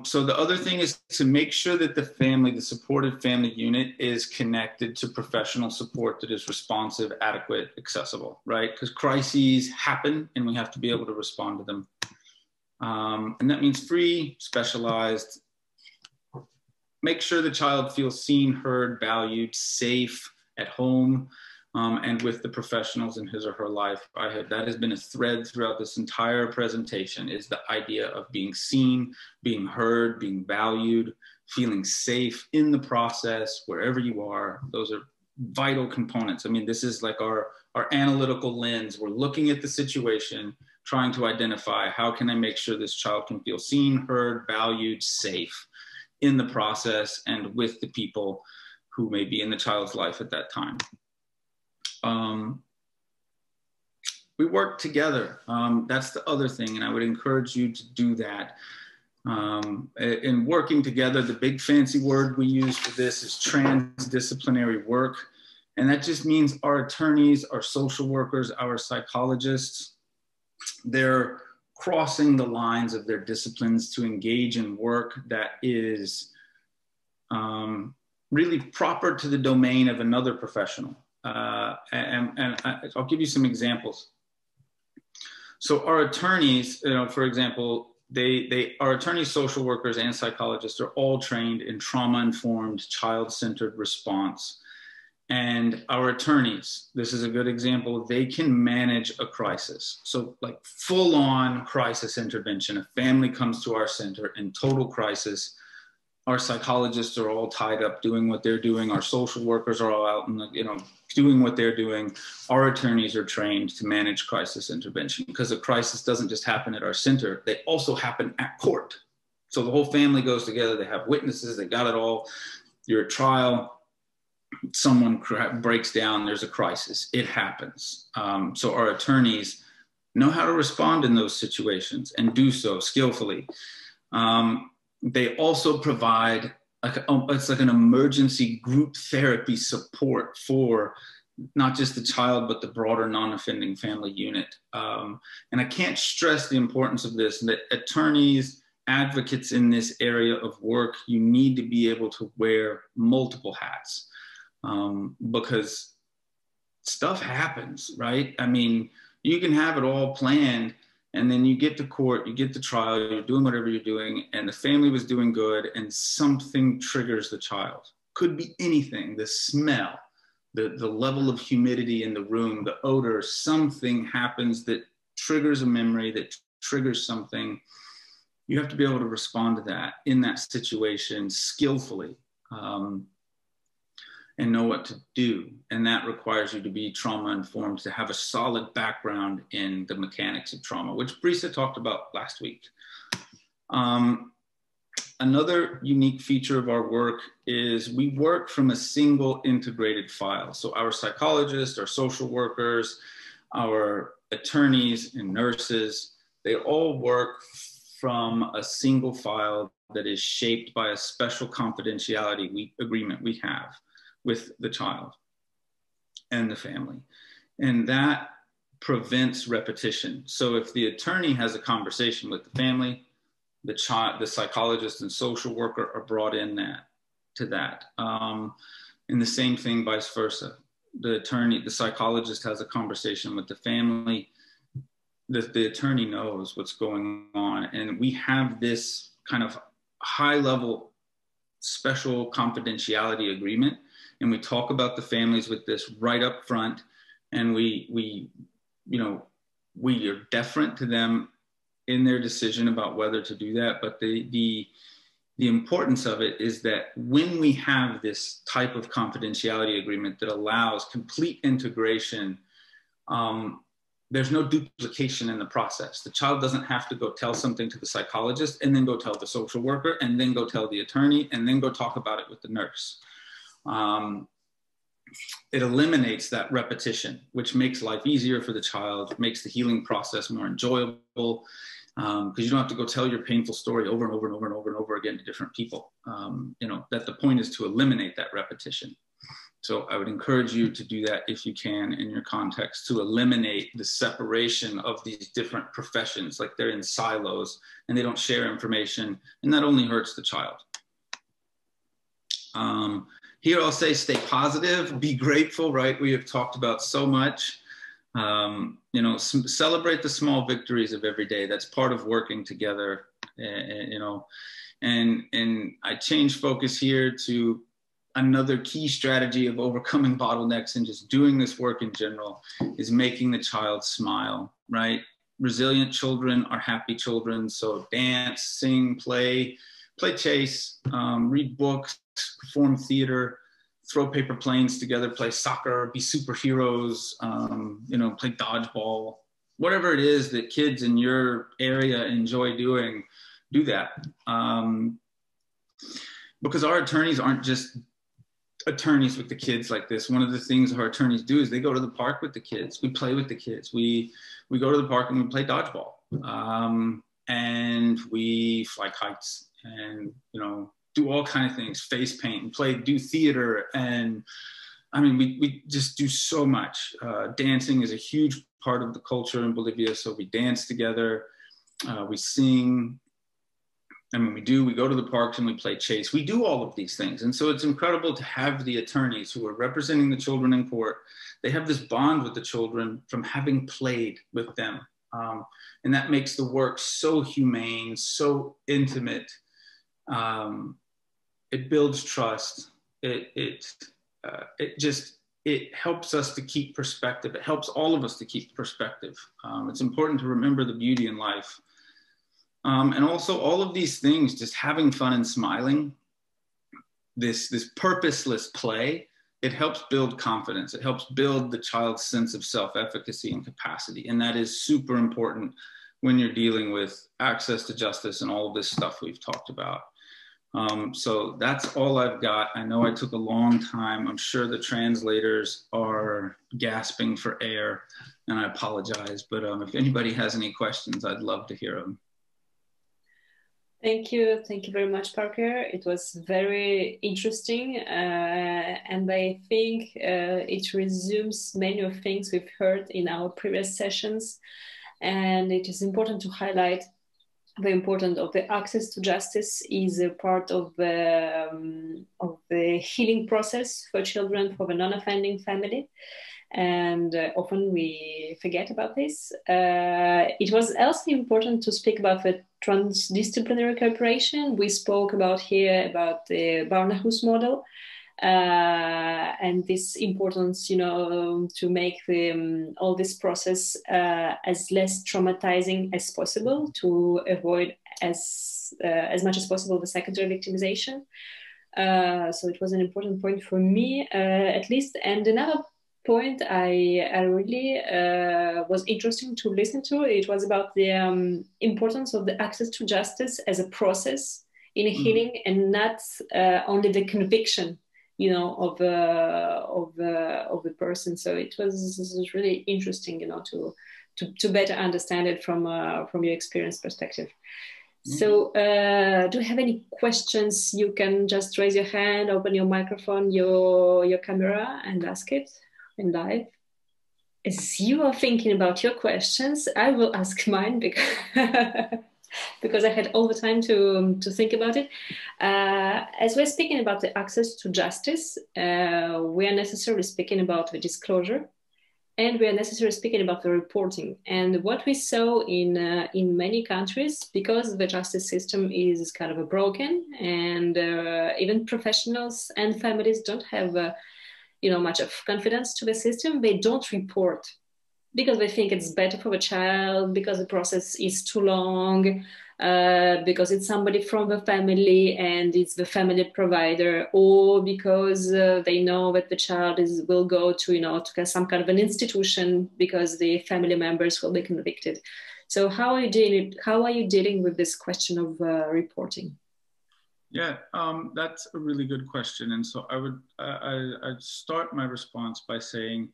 So the other thing is to make sure that the supported family unit is connected to professional support that is responsive, adequate, accessible, right? Because crises happen and we have to be able to respond to them. And that means free, specialized. Make sure the child feels seen, heard, valued, safe at home, and with the professionals in his or her life. That has been a thread throughout this entire presentation, is the idea of being seen, being heard, being valued, feeling safe in the process, wherever you are. Those are vital components. I mean, this is like our analytical lens. We're looking at the situation, trying to identify how can I make sure this child can feel seen, heard, valued, safe in the process and with the people who may be in the child's life at that time. We work together. That's the other thing, and I would encourage you to do that. In working together, the big fancy word we use for this is transdisciplinary work. And that just means our attorneys, our social workers, our psychologists, they're crossing the lines of their disciplines to engage in work that is really proper to the domain of another professional. And I'll give you some examples. So our attorneys, for example, our attorneys, social workers, and psychologists are all trained in trauma-informed, child-centered response. And our attorneys, this is a good example, they can manage a crisis. So like full-on crisis intervention. A family comes to our center in total crisis. Our psychologists are all tied up doing what they're doing. Our social workers are all out and doing what they're doing. Our attorneys are trained to manage crisis intervention because a crisis doesn't just happen at our center. They also happen at court. So the whole family goes together. They have witnesses. They got it all. You're at trial. Someone breaks down. There's a crisis. It happens. So our attorneys know how to respond in those situations and do so skillfully. They also provide it's like an emergency group therapy support for not just the child, but the broader non-offending family unit. And I can't stress the importance of this, that attorneys, advocates in this area of work, you need to be able to wear multiple hats because stuff happens, right? I mean, you can have it all planned, and then you get to court, you get to trial, you're doing whatever you're doing, and the family was doing good, and something triggers the child. Could be anything, the smell, the level of humidity in the room, the odor, something happens that triggers a memory, that triggers something. You have to be able to respond to that in that situation skillfully, and know what to do. And that requires you to be trauma informed, to have a solid background in the mechanics of trauma, which Brisa talked about last week. Another unique feature of our work is we work from a single integrated file. So our psychologists, our social workers, our attorneys and nurses, they all work from a single file that is shaped by a special confidentiality agreement we have with the child and the family. And that prevents repetition. So if the attorney has a conversation with the family, the psychologist and social worker are brought in to that. And the same thing vice versa. The psychologist has a conversation with the family, the attorney knows what's going on. And we have this kind of high level special confidentiality agreement. And we talk about the families with this right up front. And we are deferent to them in their decision about whether to do that. But the importance of it is that when we have this type of confidentiality agreement that allows complete integration, there's no duplication in the process. The child doesn't have to go tell something to the psychologist and then go tell the social worker and then go tell the attorney and then go talk about it with the nurse. It eliminates that repetition, which makes life easier for the child, makes the healing process more enjoyable, because you don't have to go tell your painful story over and over and over and over and over again to different people. That the point is to eliminate that repetition. So I would encourage you to do that if you can in your context, to eliminate the separation of these different professions, like they're in silos and they don't share information, and that only hurts the child. Here I'll say stay positive, be grateful, right? We have talked about so much. Celebrate the small victories of every day. That's part of working together, and I change focus here to another key strategy of overcoming bottlenecks and just doing this work in general is making the child smile, right? Resilient children are happy children. So dance, sing, play chase, read books, perform theater, throw paper planes together, play soccer, be superheroes, play dodgeball, whatever it is that kids in your area enjoy doing, do that. Because our attorneys aren't just attorneys with the kids like this. One of the things our attorneys do is they go to the park with the kids. We play with the kids. We go to the park and we play dodgeball. And we fly kites and, do all kinds of things, face paint and do theater. And I mean, we just do so much. Dancing is a huge part of the culture in Bolivia. So we dance together, we sing. We go to the parks and we play chase. We do all of these things. And so it's incredible to have the attorneys who are representing the children in court. They have this bond with the children from having played with them. And that makes the work so humane, so intimate. It builds trust. It helps us to keep perspective. It helps all of us to keep perspective. It's important to remember the beauty in life. And also all of these things, just having fun and smiling, this purposeless play, it helps build confidence. It helps build the child's sense of self-efficacy and capacity. And that is super important when you're dealing with access to justice and all of this stuff we've talked about. So that's all I've got. I know I took a long time. I'm sure the translators are gasping for air, and I apologize. But if anybody has any questions, I'd love to hear them. Thank you very much, Parker. It was very interesting, and I think it resumes many of things we've heard in our previous sessions, and it is important to highlight the importance of the access to justice is a part of the healing process for children, for the non-offending family. And often we forget about this. It was also important to speak about the transdisciplinary cooperation. We spoke about the Barnahus model. and this importance, you know, to make the all this process as less traumatizing as possible, to avoid as much as possible the secondary victimization. So it was an important point for me, at least. And another point I really was interesting to listen to, it was about the importance of the access to justice as a process in healing, and not only the conviction, you know, of the person. So it was really interesting, you know, to better understand it from your experience perspective. So do you have any questions? You can just raise your hand, open your microphone, your camera, and ask it in live. As you are thinking about your questions, I will ask mine because because I had all the time to think about it. As we're speaking about the access to justice, we are necessarily speaking about the disclosure, and we are necessarily speaking about the reporting. And what we saw in many countries, because the justice system is kind of broken, and even professionals and families don't have you know, much of confidence to the system, they don't report because they think it's better for the child, because the process is too long, because it's somebody from the family and it's the family provider, or because they know that the child will go to, you know, to some kind of an institution because the family members will be convicted. So how are you dealing with this question of reporting? Yeah, that's a really good question. And so I'd start my response by saying,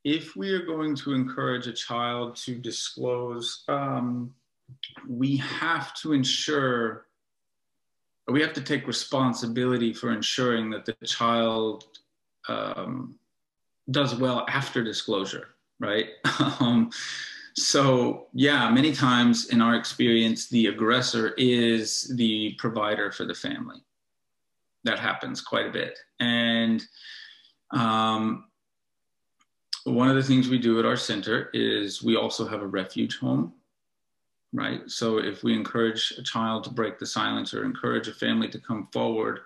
if we are going to encourage a child to disclose, we have to ensure, we have to take responsibility for ensuring that the child does well after disclosure, right? So yeah, many times in our experience, the aggressor is the provider for the family. That happens quite a bit. And one of the things we do at our center is we also have a refuge home, right? So if we encourage a child to break the silence or encourage a family to come forward,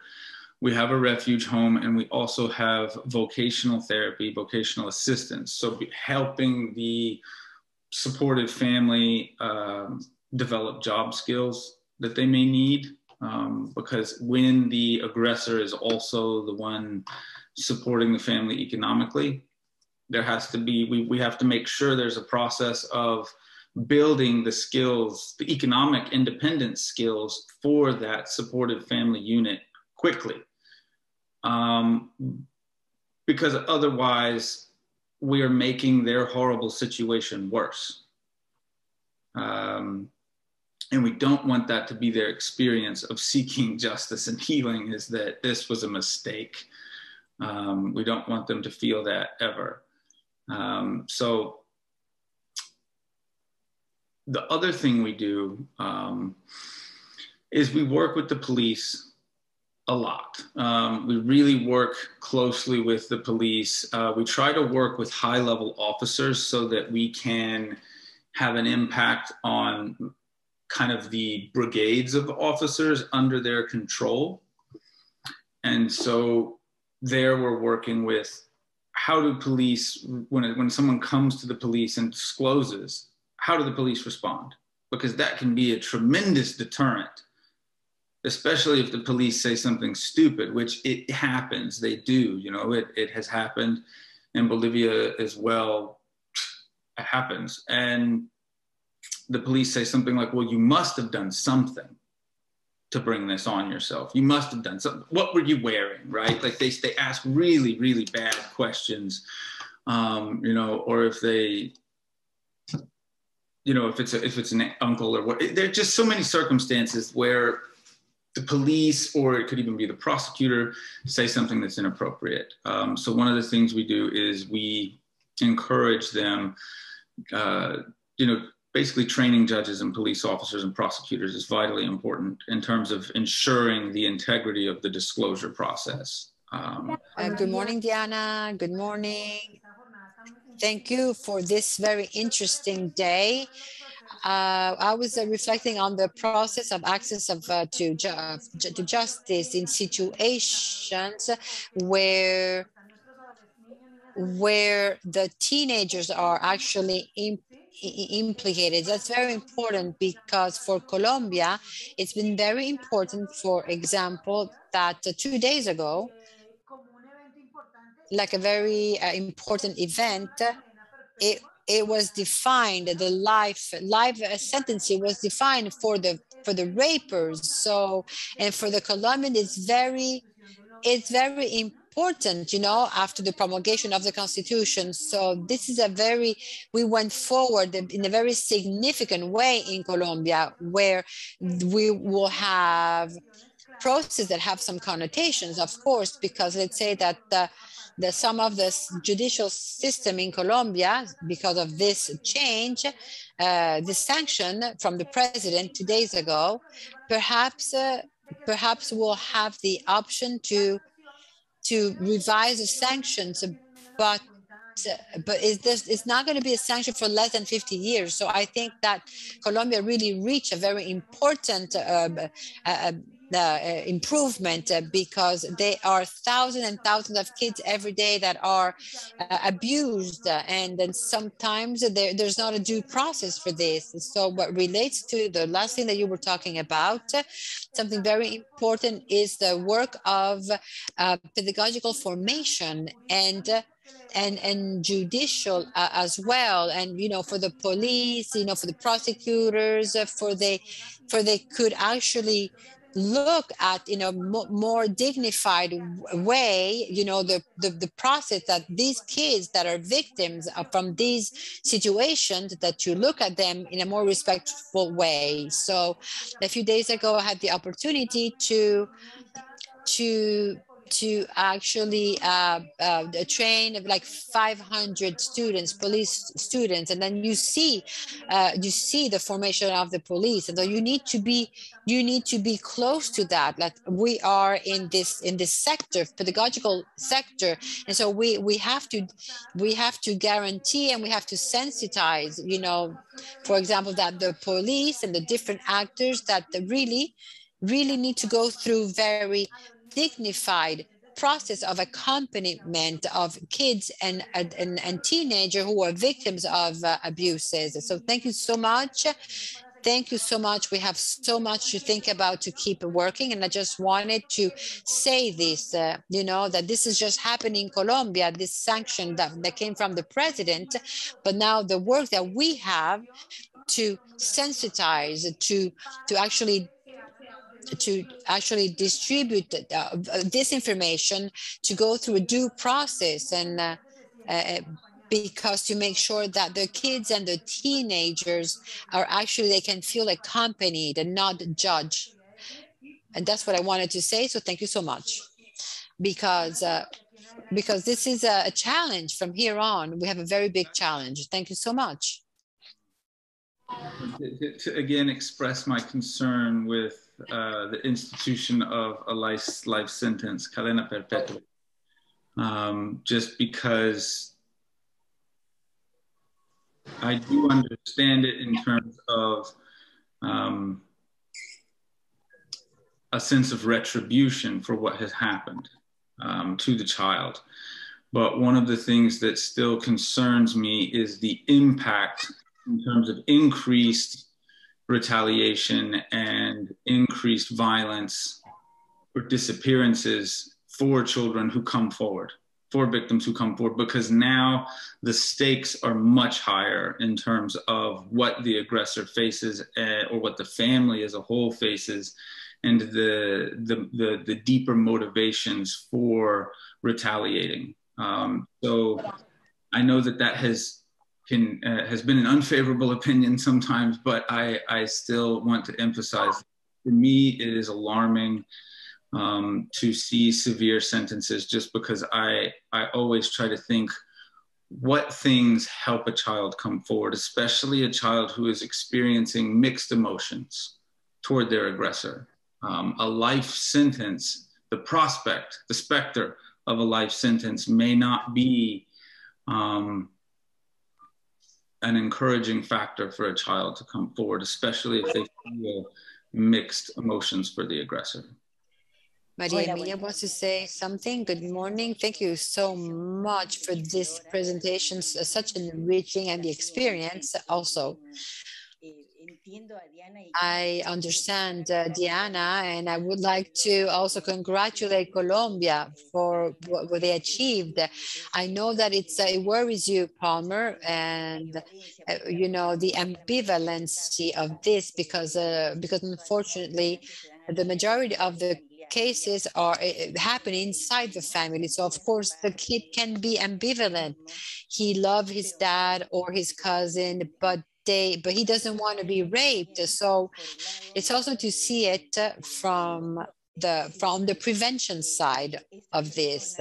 we have a refuge home, and we also have vocational therapy, vocational assistance. So helping the supported family develop job skills that they may need, because when the aggressor is also the one supporting the family economically, there has to be, we have to make sure there's a process of building the skills, the economic independence skills for that supported family unit quickly. Because otherwise we are making their horrible situation worse. And we don't want that to be their experience of seeking justice and healing, is that this was a mistake. We don't want them to feel that ever. So the other thing we do is we work with the police a lot. We really work closely with the police. We try to work with high-level officers so that we can have an impact on kind of the brigades of officers under their control. And so there we're working with, how do police, when someone comes to the police and discloses, how do the police respond? Because that can be a tremendous deterrent, especially if the police say something stupid, which it happens, they do, you know, it has happened in Bolivia as well, it happens. And the police say something like, well, you must have done something to bring this on yourself. You must have done something. What were you wearing, right? Like they ask really, really bad questions, you know, or if they, you know, if it's an uncle or what, there are just so many circumstances where the police, or it could even be the prosecutor, say something that's inappropriate. So one of the things we do is we encourage them, you know, basically training judges and police officers and prosecutors is vitally important in terms of ensuring the integrity of the disclosure process. Good morning, Diana. Good morning. Thank you for this very interesting day. I was reflecting on the process of access to justice in situations where the teenagers are actually implicated. That's very important because for Colombia, it's been very important, for example, that 2 days ago, like a very important event, it it was defined, the life sentencing was defined for the rapers. So, and for the Colombian, it's very important, you know, after the promulgation of the Constitution. So this is we went forward in a very significant way in Colombia, where we will have process that have some connotations, of course, because let's say that some of the judicial system in Colombia, because of this change, this sanction from the president 2 days ago, perhaps we'll have the option to revise the sanctions, but it's not going to be a sanction for less than 50 years. So I think that Colombia really reached a very important improvement, because there are thousands and thousands of kids every day that are abused, and then sometimes there's not a due process for this. So what relates to the last thing that you were talking about, something very important is the work of pedagogical formation and judicial as well, and you know, for the police, you know, for the prosecutors, for they could actually look at, in a more dignified way, you know, the process that these kids that are victims from these situations, that you look at them in a more respectful way. So a few days ago, I had the opportunity to actually train like 500 students, police students, and then you see the formation of the police, and so you need to be close to that. Like we are in this sector, pedagogical sector, and so we have to guarantee and we have to sensitize, you know, for example, that the police and the different actors that really need to go through very dignified process of accompaniment of kids and teenagers who are victims of abuses. So thank you so much. Thank you so much. We have so much to think about to keep working. And I just wanted to say this, you know, that this is just happening in Colombia, this sanction that came from the president. But now the work that we have to sensitize, to actually distribute this information, to go through a due process, and because to make sure that the kids and the teenagers are actually, they can feel accompanied and not judged. And that's what I wanted to say. So thank you so much, because this is a challenge from here on. We have a very big challenge. Thank you so much. To again express my concern with the institution of a life sentence, cadena perpetua, just because I do understand it in terms of a sense of retribution for what has happened to the child. But one of the things that still concerns me is the impact in terms of increased retaliation and increased violence or disappearances for children who come forward, for victims who come forward, because now the stakes are much higher in terms of what the aggressor faces, or what the family as a whole faces, and the deeper motivations for retaliating. So I know that has been an unfavorable opinion sometimes, but I still want to emphasize, for me, it is alarming to see severe sentences, just because I always try to think, what things help a child come forward, especially a child who is experiencing mixed emotions toward their aggressor. A life sentence, the prospect, the specter of a life sentence may not be an encouraging factor for a child to come forward, especially if they feel mixed emotions for the aggressor. Maria Emilia wants to say something. Good morning. Thank you so much for this presentation, such enriching, and the experience also. I understand Diana, and I would like to also congratulate Colombia for what they achieved. I know that it worries you, Palmer, and you know the ambivalency of this because unfortunately the majority of the cases are happen inside the family. So of course the kid can be ambivalent. He loves his dad or his cousin, but he doesn't want to be raped. So it's also to see it from the prevention side of this.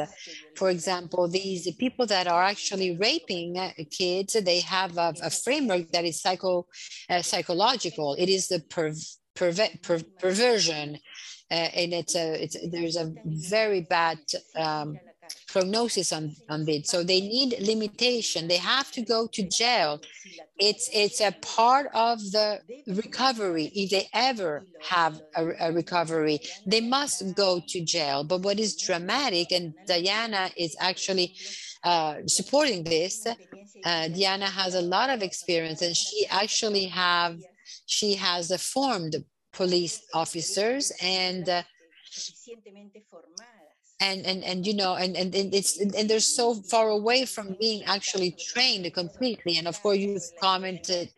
For example, these people that are actually raping kids, they have a framework that is psychological. It is the perversion, and there's a very bad prognosis on it. So they need limitation. They have to go to jail. It's a part of the recovery. If they ever have a recovery, they must go to jail. But what is dramatic, and Diana is actually supporting this, Diana has a lot of experience, and she has formed police officers and you know, and they're so far away from being actually trained completely. And of course, you've commented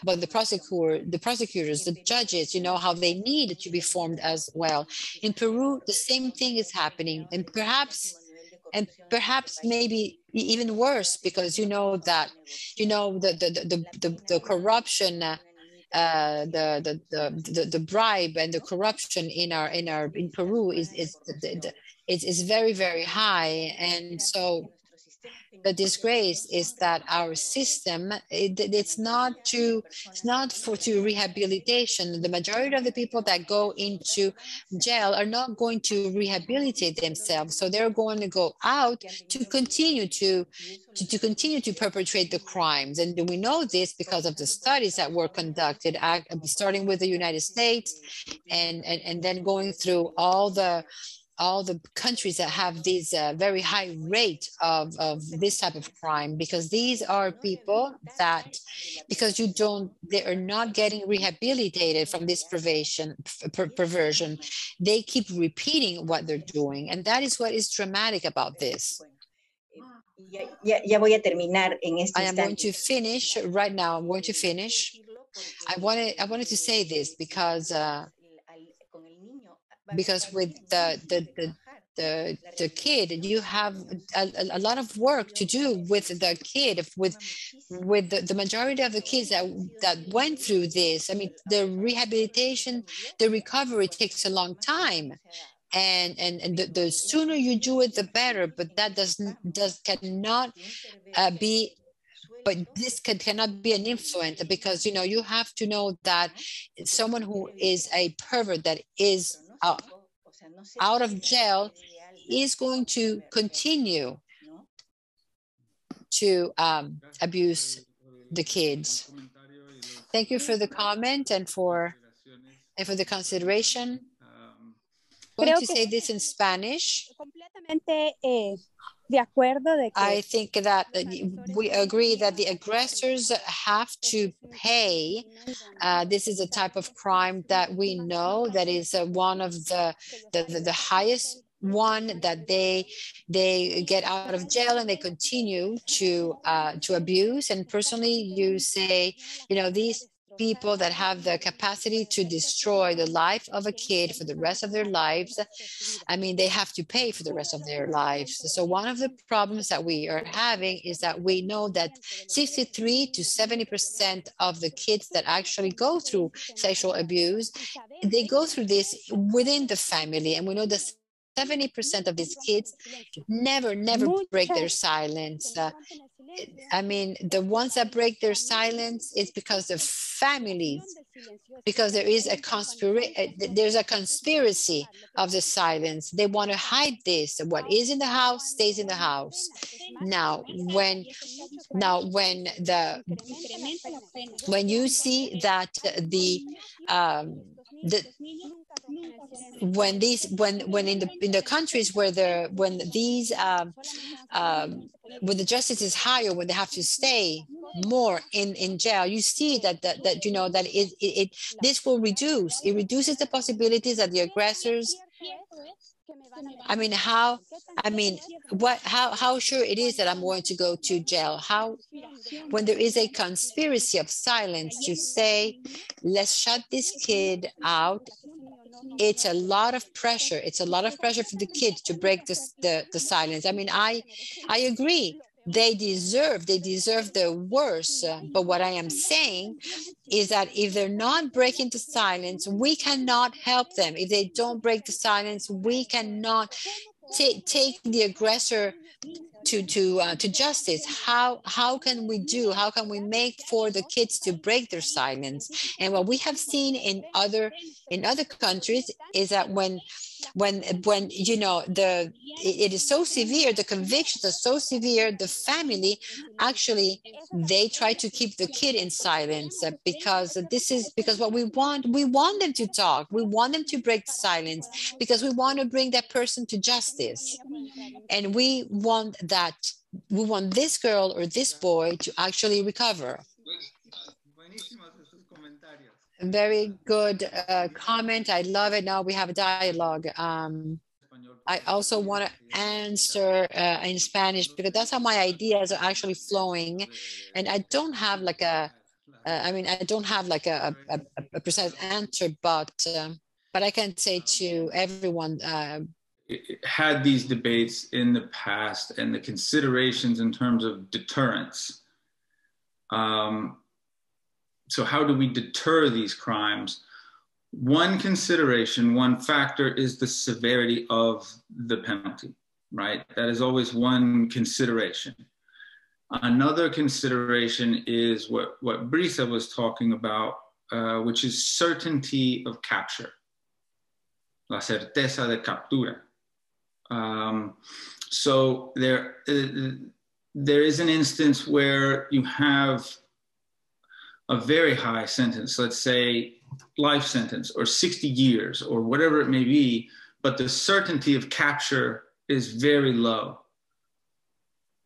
about the prosecutors, the judges, you know, how they need to be formed as well. In Peru, the same thing is happening, and perhaps maybe even worse, because you know that the corruption. The bribe and the corruption in Peru is very, very high. And so the disgrace is that our system, it's not for rehabilitation. The majority of the people that go into jail are not going to rehabilitate themselves. So they're going to go out to continue to perpetrate the crimes. And we know this because of the studies that were conducted, starting with the United States and then going through all the countries that have this very high rate of this type of crime, because these are people that, because they are not getting rehabilitated from this perversion, they keep repeating what they're doing. And that is what is dramatic about this. I am going to finish right now. I'm going to finish. I wanted to say this because with the kid, you have a lot of work to do with the kid, with the majority of the kids that went through this. I mean, the rehabilitation, the recovery takes a long time. And the sooner you do it, the better. But that cannot be. But this cannot be an influence, because you know you have to know that someone who is a pervert that is out of jail is going to continue to abuse the kids. Thank you for the comment and for the consideration. I'm going to say this in Spanish. I think that we agree that the aggressors have to pay. This is a type of crime that we know that is one of the highest one, that they get out of jail and they continue to abuse. And personally, you say, you know, these people that have the capacity to destroy the life of a kid for the rest of their lives, I mean, they have to pay for the rest of their lives. So one of the problems that we are having is that we know that 63 to 70% of the kids that actually go through sexual abuse, they go through this within the family. And we know that 70% of these kids never break their silence. I mean, the ones that break their silence is because the families because there's a conspiracy of the silence. They want to hide this. What is in the house stays in the house. Now, when you see that when in the countries where when the justice is higher, when they have to stay more in jail, you see that this will reduces the possibilities that the aggressors, how sure it is that I'm going to go to jail? When there is a conspiracy of silence to say, let's shut this kid out, it's a lot of pressure. It's a lot of pressure for the kid to break the silence. I agree. They deserve the worst. But what I am saying is that if they're not breaking the silence, we cannot help them. If they don't break the silence, we cannot take the aggressor to justice. How can we make for the kids to break their silence? And what we have seen in other countries is that when it is so severe, the convictions are so severe, the family actually, they try to keep the kid in silence because what we want them to talk. We want them to break the silence because we want to bring that person to justice. And we want this girl or this boy to actually recover. Very good comment. I love it. Now we have a dialogue. I also want to answer in Spanish because that's how my ideas are actually flowing. And I don't have like a precise answer, but I can say to everyone, had these debates in the past and the considerations in terms of deterrence. So how do we deter these crimes? One consideration, one factor is the severity of the penalty, right? That is always one consideration. Another consideration is what Brisa was talking about, which is certainty of capture. La certeza de captura. So there is an instance where you have a very high sentence, let's say life sentence or 60 years or whatever it may be, but the certainty of capture is very low.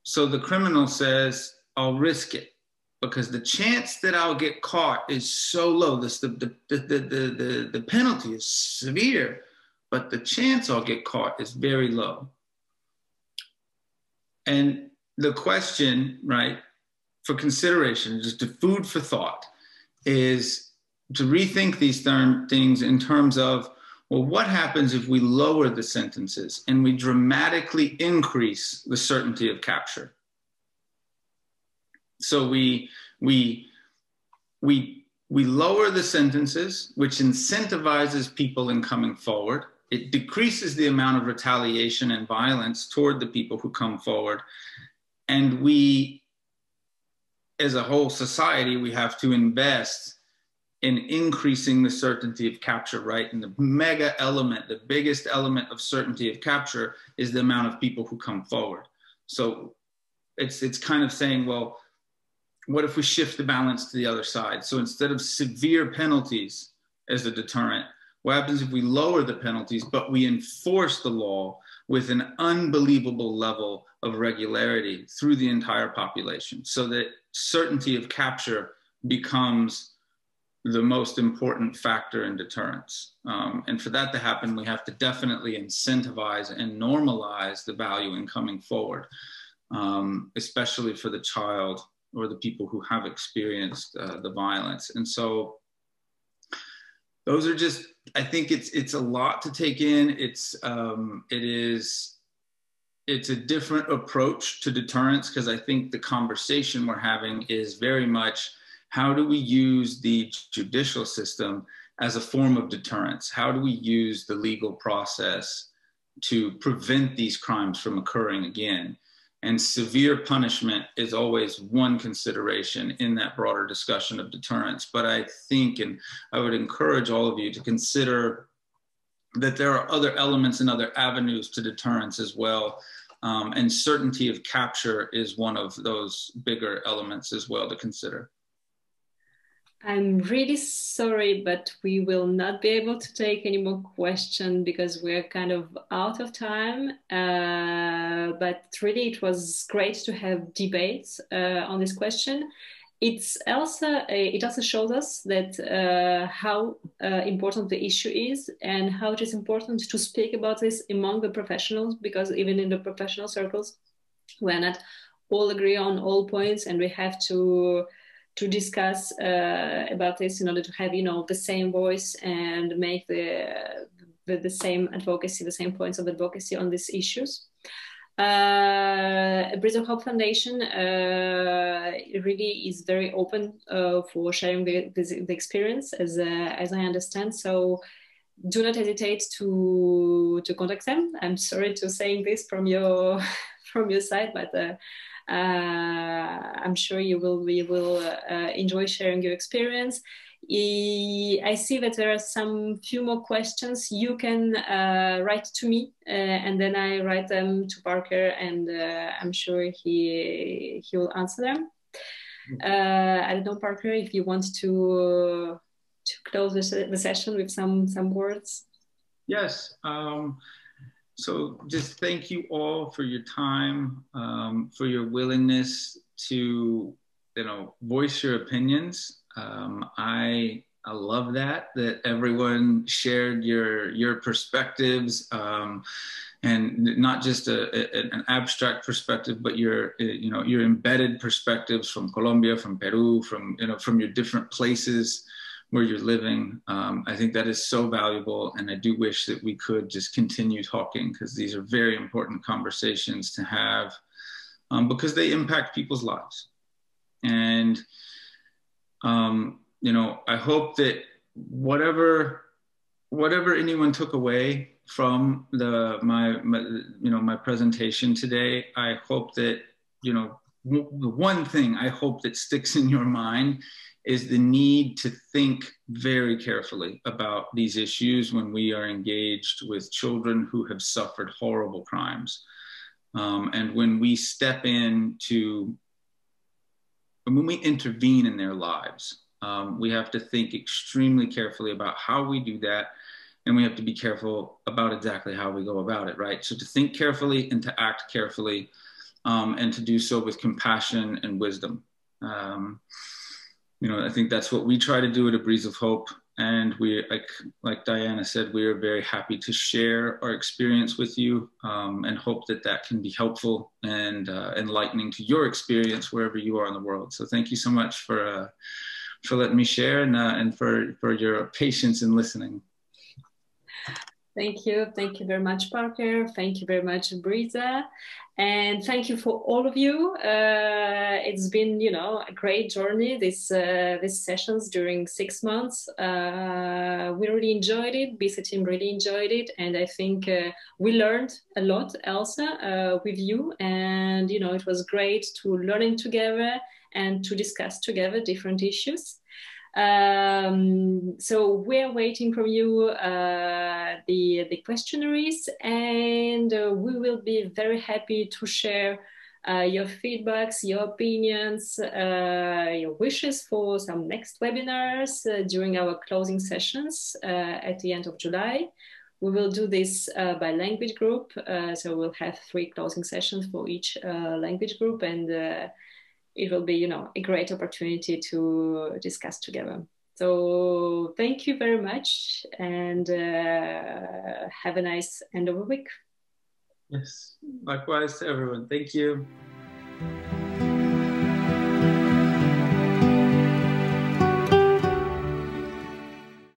So the criminal says, I'll risk it because the chance that I'll get caught is so low. The penalty is severe, but the chance I'll get caught is very low. And the question, right, for consideration, just the food for thought, is to rethink these things in terms of, well, what happens if we lower the sentences and we dramatically increase the certainty of capture? So we lower the sentences, which incentivizes people in coming forward. It decreases the amount of retaliation and violence toward the people who come forward. And we, as a whole society, we have to invest in increasing the certainty of capture, right? And the mega element, the biggest element of certainty of capture is the amount of people who come forward. So it's kind of saying, well, what if we shift the balance to the other side? So instead of severe penalties as a deterrent, what happens if we lower the penalties, but we enforce the law with an unbelievable level of regularity through the entire population so that certainty of capture becomes the most important factor in deterrence. And for that to happen, we have to definitely incentivize and normalize the value in coming forward, especially for the child or the people who have experienced the violence. And so those are just, I think it's a lot to take in. It's a different approach to deterrence because I think the conversation we're having is very much, how do we use the judicial system as a form of deterrence? How do we use the legal process to prevent these crimes from occurring again? And severe punishment is always one consideration in that broader discussion of deterrence. But I think, and I would encourage all of you to consider that there are other elements and other avenues to deterrence as well. And certainty of capture is one of those bigger elements as well to consider. I'm really sorry, but we will not be able to take any more questions because we're kind of out of time. But really, it was great to have debates on this question. It also shows us that how important the issue is and how it is important to speak about this among the professionals, because even in the professional circles, we're not all agree on all points, and we have to discuss about this in order to have, the same voice and make the same advocacy, the same points of advocacy on these issues. Bridge of Hope Foundation really is very open for sharing the experience, as I understand. So do not hesitate to contact them. I'm sorry to saying this from your side, but I'm sure you will enjoy sharing your experience. I see that there are some few more questions. You can write to me, and then I write them to Parker, and I'm sure he will answer them. I don't know, Parker, if you want to close the session with some words. Yes. So just thank you all for your time, for your willingness to, voice your opinions. I love that everyone shared your perspectives, and not just an abstract perspective, but your embedded perspectives from Colombia, from Peru, from your different places where you're living. I think that is so valuable, and I do wish that we could just continue talking, because these are very important conversations to have, because they impact people's lives. And I hope that whatever anyone took away from my presentation today, I hope that the one thing I hope that sticks in your mind is the need to think very carefully about these issues when we are engaged with children who have suffered horrible crimes. And when we step in when we intervene in their lives, we have to think extremely carefully about how we do that. And we have to be careful about exactly how we go about it, right? So to think carefully and to act carefully, and to do so with compassion and wisdom. I think that's what we try to do at A Breeze of Hope. And we, like Diana said, we are very happy to share our experience with you, and hope that can be helpful and enlightening to your experience wherever you are in the world. So thank you so much for letting me share, and for your patience in listening. Thank you. Thank you very much, Parker. Thank you very much, Brisa. And thank you for all of you. It's been, a great journey, these sessions during 6 months. We really enjoyed it. BISA team really enjoyed it. And I think we learned a lot, Elsa, with you. And, it was great to learning together and to discuss together different issues. So we're waiting from you the questionnaires, and we will be very happy to share your feedbacks, your opinions, your wishes for some next webinars during our closing sessions at the end of July. We will do this by language group, so we'll have 3 closing sessions for each language group, and it will be, a great opportunity to discuss together. So thank you very much, and have a nice end of the week. Yes, likewise to everyone. Thank you.